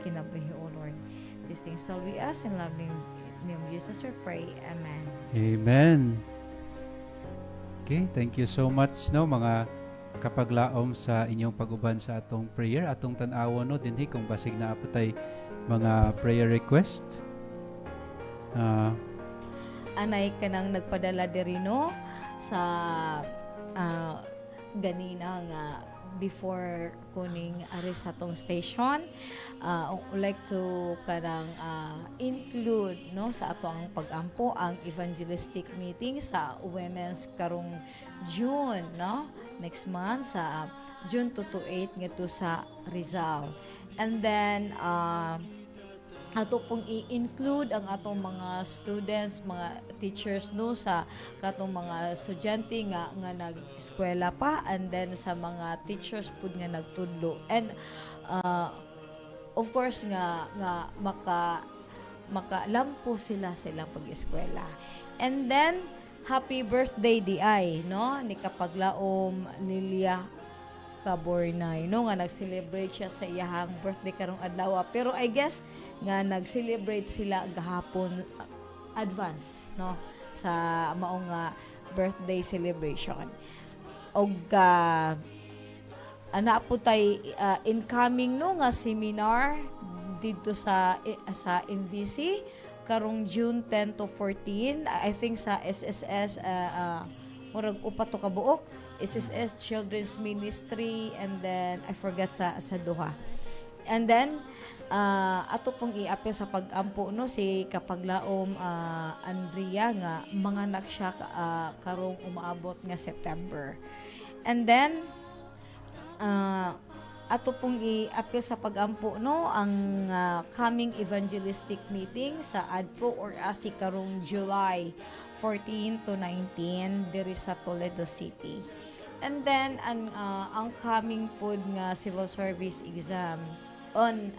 kinabuhi, o Lord. These things all we ask in love name of Jesus we pray. Amen. Amen. Okay, thank you so much, no, mga kapaglaom sa inyong pag-uban sa atong prayer, atong tan-awon, no, dinhi kung basig na apotay mga prayer request. Anay ka nang nagpadala diri no sa ganina nga before kuning ari sa tong station, like to kanang include no sa ato ang pagampo ang evangelistic meeting sa women's karong June, no, next month sa June 2 to 8 ngadto sa Rizal. And then ato pong i-include ang atong mga students, mga teachers no sa katong mga estudyante nga nag-eskwela pa, and then sa mga teachers pud nga nagtudlo, and of course nga makalampo sila silang pag-eskwela. And then happy birthday di ay no ni Kapaglaom Lilia Cabornay no nga nag-celebrate siya sa iyahang birthday karong adlaw, pero I guess nga nag-celebrate sila gahapon advance no sa maong birthday celebration. Og ana po tay incoming no nga seminar dito sa MVC karong June 10 to 14, I think sa SSS murag upat to ka buok, SSS Children's Ministry, and then I forgot sa duha. And then ato pong i-appeal sa pag-ampo no si Kapaglaom Andrea nga manganak siya karong umaabot nga September. And then ato pong i-appeal sa pag-ampo no ang coming evangelistic meeting sa ADPO or ASI karong July 14 to 19 diri sa Toledo City. And then ang coming pod nga civil service exam on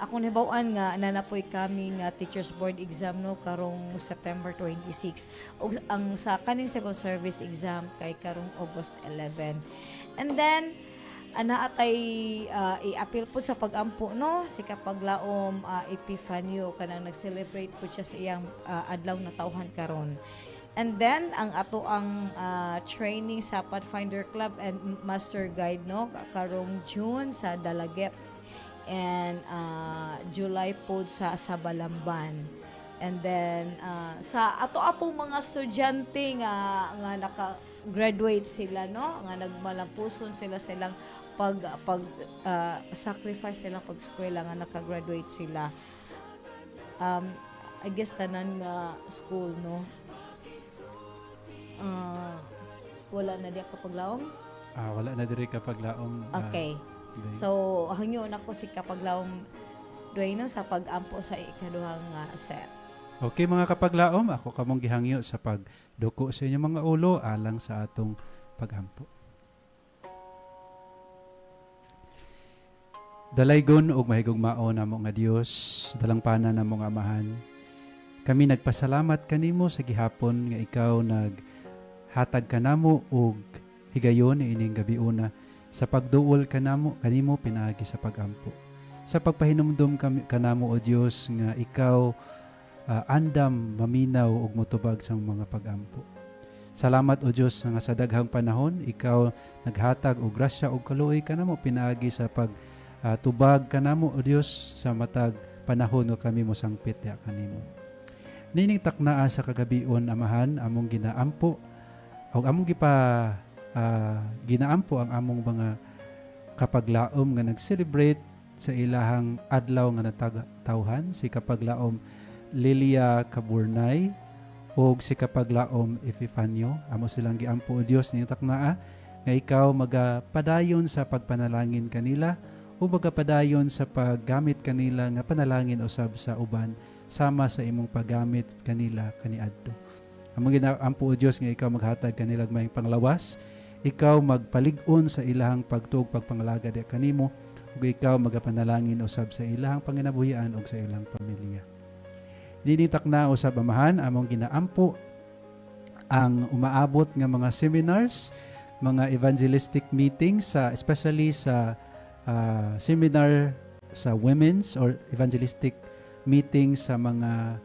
ako nabaw-an nga nanapoy kami nga teachers board exam no karong September 26, ug ang sa kaning civil service exam kay karong August 11. And then ana atay i-appeal po sa pag-ampo no si Kapaglaom Epifanio kanang nag-celebrate po siya sa iyang adlaw na tawhan karon. And then ang ato ang training sa Pathfinder Club and Master Guide no karong June sa Dalaget, and July po sa Balamban. And then sa ato mga estudyante nga naka-graduate sila no nga nagmalampuson sila silang pag sacrifice silang pag-eskwela nga naka-graduate sila. I guess tanan nga school no. Wala na diya Kapaglaom? Wala na diri Kapaglaom. Okay. So, hangyo na ko si Kapaglaom Dueno sa pag-ampo sa ikaduhang set. Okay mga Kapaglaom, ako kamong gihangyo sa pagduko sa inyong mga ulo alang sa atong pag-ampo. Dalaygon ug mahigugmao namo nga Dios, dalangpanan namo nga Amahan. Kami nagpasalamat kanimo sa gihapon nga ikaw naghatag kanamo og higayon ining gabiuna sa pagduol kanamo kanimo pinaagi sa pag-ampo. Sa pagpahinumdum kanamo o Dios nga ikaw andam maminaw ug motubag sa mga pag-ampo. Salamat o Dios nga sa daghang panahon ikaw naghatag og grasya ug kaluoy kanamo pinaagi sa tubag kanamo o Dios sa matag panahon nga kami mo sangpit ya kanimo. Nining taknaa sa kagabion Amahan among ginaampo o among ginaampo ang among mga Kapaglaom nga nag-celebrate sa ilahang adlaw nga natawhan si Kapaglaom Lilia Cabornay o si Kapaglaom Epifanio. Amo silang giampo o Dios nining taknaa nga ikaw magapadayon sa pagpanalangin kanila o magapadayon sa paggamit kanila nga panalangin usab sa uban sama sa imong paggamit kanila kaniadto. Among ginaampo o Dios nga ikaw maghatag kanila mayong panglawas, ikaw magpalig-on sa ilahang pagtuog pagpangalaga di kanimo, ug ikaw magapanalangin usab sa ilahang panginabuhian ug sa ilang pamilya. Dinitak na usab Amahan among ginaampo ang umaabot nga mga seminars, mga evangelistic meetings especially sa seminar sa women's or evangelistic meeting sa mga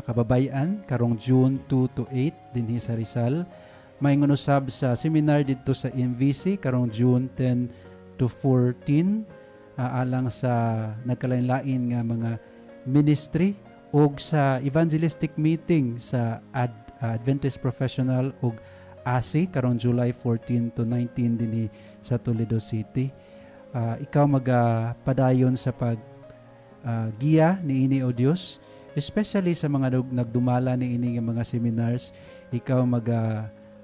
kababayan karong June 2 to 8 dinhi sa Rizal. Maingon usab sa seminar dito sa MVC karong June 10 to 14 alang sa nagkalain-lain nga mga ministry ug sa evangelistic meeting sa Adventist Professional ug ASI karong July 14 to 19 dinhi sa Toledo City. Ikaw magpadayon sa giya niini o Dios, especially sa mga nagdumala niini nga mga seminars. Ikaw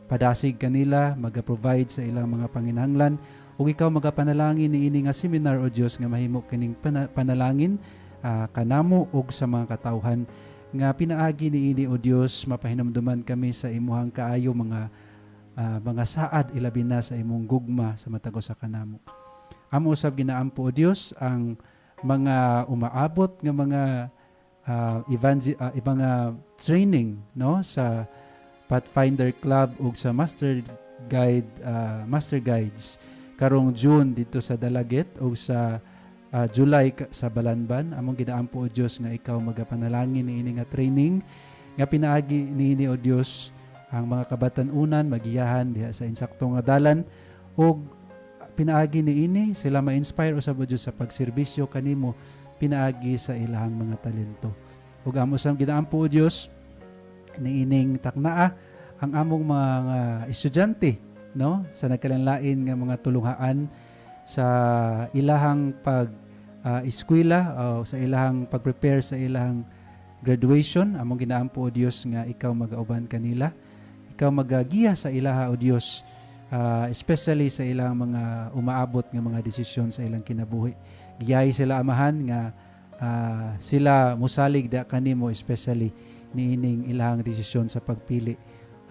padasig kanila, provide sa ilang mga panginahanglan, ug ikaw magapanalangin niini nga seminar o Dios nga mahimo kining panalangin kanamo ug sa mga katawhan nga pinaagi niini o Dios mapahinumduman kami sa imuhang kaayo mga saad ilabi na sa imong gugma sa matagos sa kanamo. Amo usab ginaampo o Dios ang mga umaabot nga mga mga training no sa Pathfinder Club ug sa Master Guides karong June dito sa Dalaget ug sa July sa Balanban. Among ginaampo o Dios nga ikaw magapanalangin niini nga training nga pinaagi niini o Dios ang mga kabatan-unan magiyahan diha sa insakto nga dalan ug pinaagi niini sila ma-inspire usab o Dios sa pagserbisyo kanimo pinaagi sa ilahang mga talento. Ug amo sang ginaampo o Dios niining taknaa ang among mga estudyante no sa nagkalanlain nga mga tulunghaan sa ilahang eskwela o sa ilahang pag-prepare sa ilahang graduation. Among ginaampo o Dios nga ikaw magauban kanila, ikaw magagiya sa ilaha o Dios, especially sa ilang mga umaabot nga mga desisyon sa ilang kinabuhi. Giyay sila amahan nga sila musalig da kanimo, especially niining ilang desisyon sa pagpili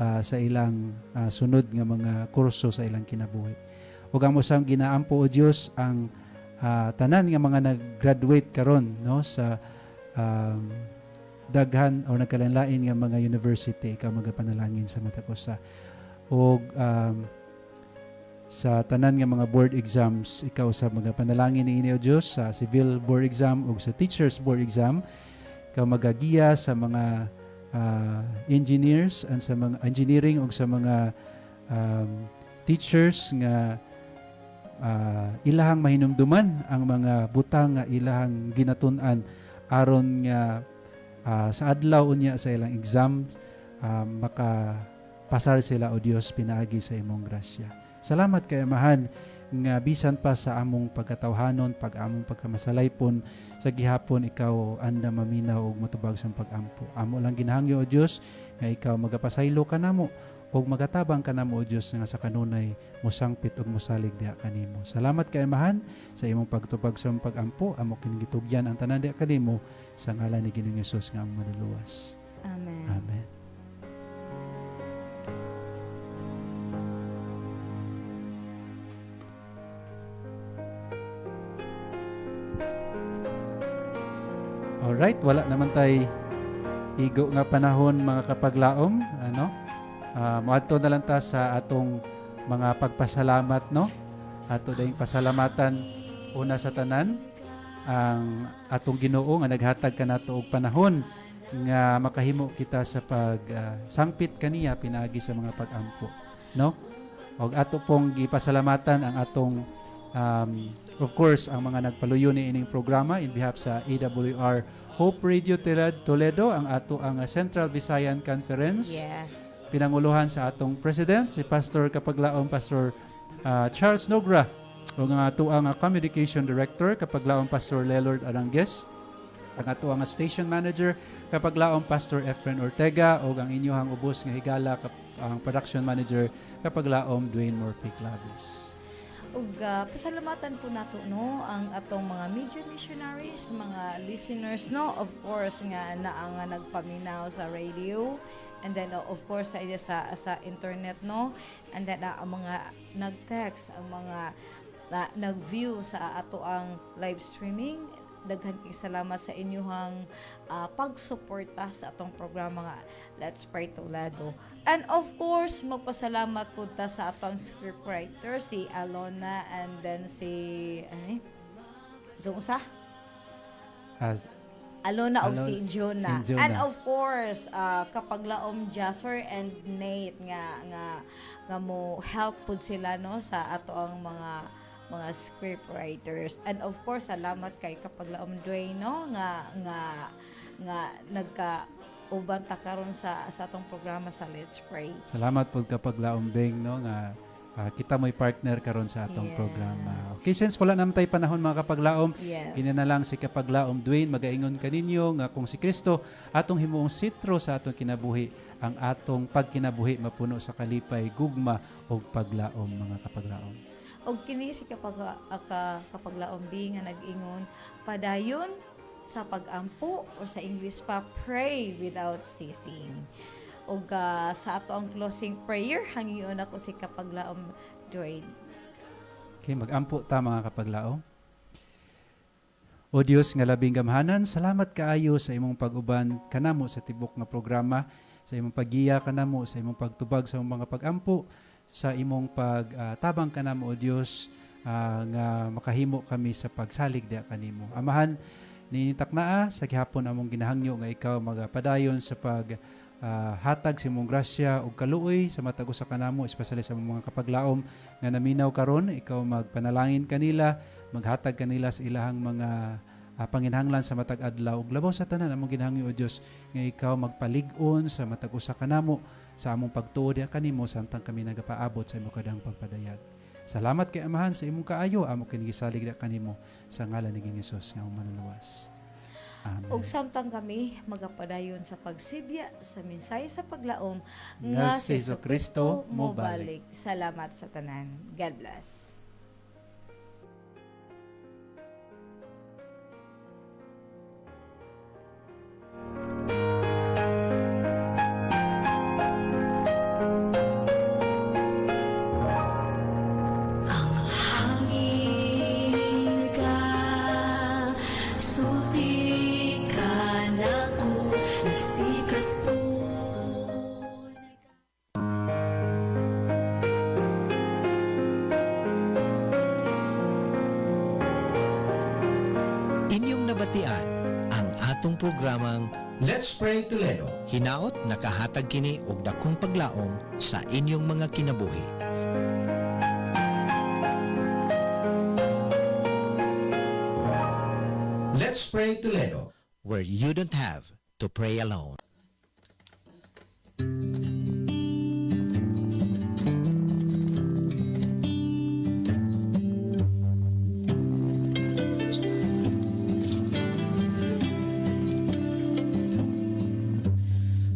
sa ilang sunod nga mga kurso sa ilang kinabuhi. Ug ang usang ginaampo o Dios ang tanan nga mga nag-graduate karon no sa daghan o nagkalanlain nga mga university, ikaw magapanalangin sa matakosa. Ug sa tanan nga mga board exams, ikaw sa magapanalangin niini o Dios sa civil board exam ug sa teachers board exam, ikaw magagiya sa mga engineers and sa mga engineering ug sa mga teachers nga ilahang mahinumduman ang mga butang nga ilahang ginatun-an aron nga sa adlaw unya sa ilang exam makapasar sila o Dios pinaagi sa imong grasya. Salamat kay Amahan nga bisan pa sa among pagkatawhanon, pag-among pagkamasalaypon sa gihapon ikaw anda maminaw og matubag sa pag-ampo. Amo lang ginahangyo o Dios nga ikaw magapasaylo kanamo og magatabang kanamo o Dios nga sa kanunay mosangpit og mosalig diha kanimo. Salamat kay Amahan sa imong pagtubag sa pag-ampo. Amo kini gitugyan ang tanan diha kanimo sa ngalan ni Ginoong Hesus nga among manuluwas. Amen. Amen. Alright, wala naman tay igo nga panahon mga kapaglaom, moadto na lang ta sa atong mga pagpasalamat no. Ato dayong pasalamatan una sa tanan ang atong Ginoo nga naghatag kanato og panahon nga makahimo kita sa sangpit kaniya pinaagi sa mga pag-ampo, no? Og ato pong gipasalamatan ang atong of course, ang mga nagpaluyo ni ining programa in behalf sa AWR Hope Radio Toledo, ang ato ang Central Visayan Conference. Yes. Pinanguluhan sa atong President, si Pastor Kapaglaom, Pastor Charles Nogra, o ang ato ang Communication Director, Kapaglaom, Pastor Lelord Arangues, ang ato ang Station Manager, Kapaglaom, Pastor Efren Ortega, o ang inyong ubos nga higala, ang Production Manager, Kapaglaom, Dwayne Murphy Clavis. Ug pasalamatan po nato no ang atong mga media missionaries, mga listeners no, of course nga ang nagpaminaw sa radio, and then of course sa internet no, and then ang mga nag-text, ang mga nag-view sa ato ang live streaming. Daghan kay salamat sa inyong pagsuporta sa atong programa nga Let's Pray Toledo. And of course, magpasalamat po ta sa atong scriptwriter, si Alona, and then si doon sa Alona o si Jonah. And of course, Kapaglaom Jasser and Nate nga mo help pud sila no sa ato ang mga script writers. And of course, salamat kay Kapaglaom Dwayne no nga nagka-uban ta karon sa atong programa sa Let's Pray. Salamat po Kapaglaom Beng no nga kita mo'y partner karon sa atong programa. Okay, since wala naman tayo panahon mga Kapaglaom, ina na lang si Kapaglaom Dwayne magaingon kaninyo nga kung si Kristo atong himuong sitro sa atong kinabuhi, ang atong pagkinabuhi mapuno sa kalipay, gugma o paglaom mga Kapaglaom. Og kini si Kapaglaom B nga nag-ingon, padayon sa pag-ampo or sa English pa, pray without ceasing. O sa ato ang closing prayer, hangiyon ako si Kapaglaom Dwayne. Okay, mag-ampo ta mga kapaglaom. O Dios nga labing gamhanan, salamat kaayo sa imong pag-uban kanamo sa tibok nga programa, sa imong paggiya kanamo, sa imong pagtubag sa imong mga pag-ampo, sa imong pagtabang kanamo o Dios, nga makahimo kami sa pagsalig diha kanimo. Amahan, ninitak naa sa gihapon among ginahangyo nga ikaw magapadayon sa hatag sa imong grasya ug kaluoy sa matag usa kanamo, especially sa mga kapaglaom nga naminaw karon. Ikaw magpanalangin kanila, maghatag kanila sa ilahang mga panginhanglan sa matag adlaw ug labaw sa tanan among ginahangyo o Dios nga ikaw magpalig-on sa matag usa kanamo sa among pagtuo diha kanimo samtang kami nagapaabot sa imong kadang pagpadayag. Salamat kay Amahan sa imong kaayo, amo kinigisalig diha kanimo sa ngalan ni Hesus nga manluwas. Amen. Ug samtang kami magapadayon sa pagsibya sa mensahe sa paglaom Nga si Jesucristo mobalik. Salamat sa tanan. God bless. Hangin ka, sulti ka na ko, si Kristo. Inyong nabatian ang atong programang Let's Pray Toledo. hinaot nakahatag kini og dakong paglaom sa inyong mga kinabuhi. Let's Pray Toledo. Where you don't have to pray alone.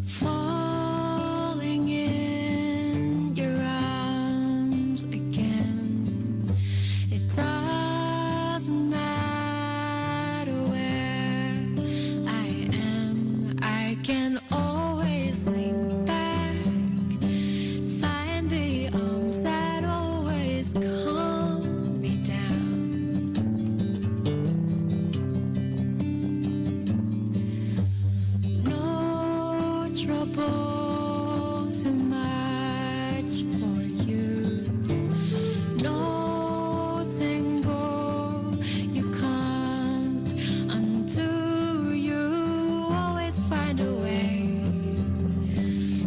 Falling in your arms again. It doesn't matter where I am. I can always think back. Find the arms that always calm me down. No trouble too much for you. No tangle you can't undo. You always find a way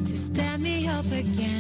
to stand me up again.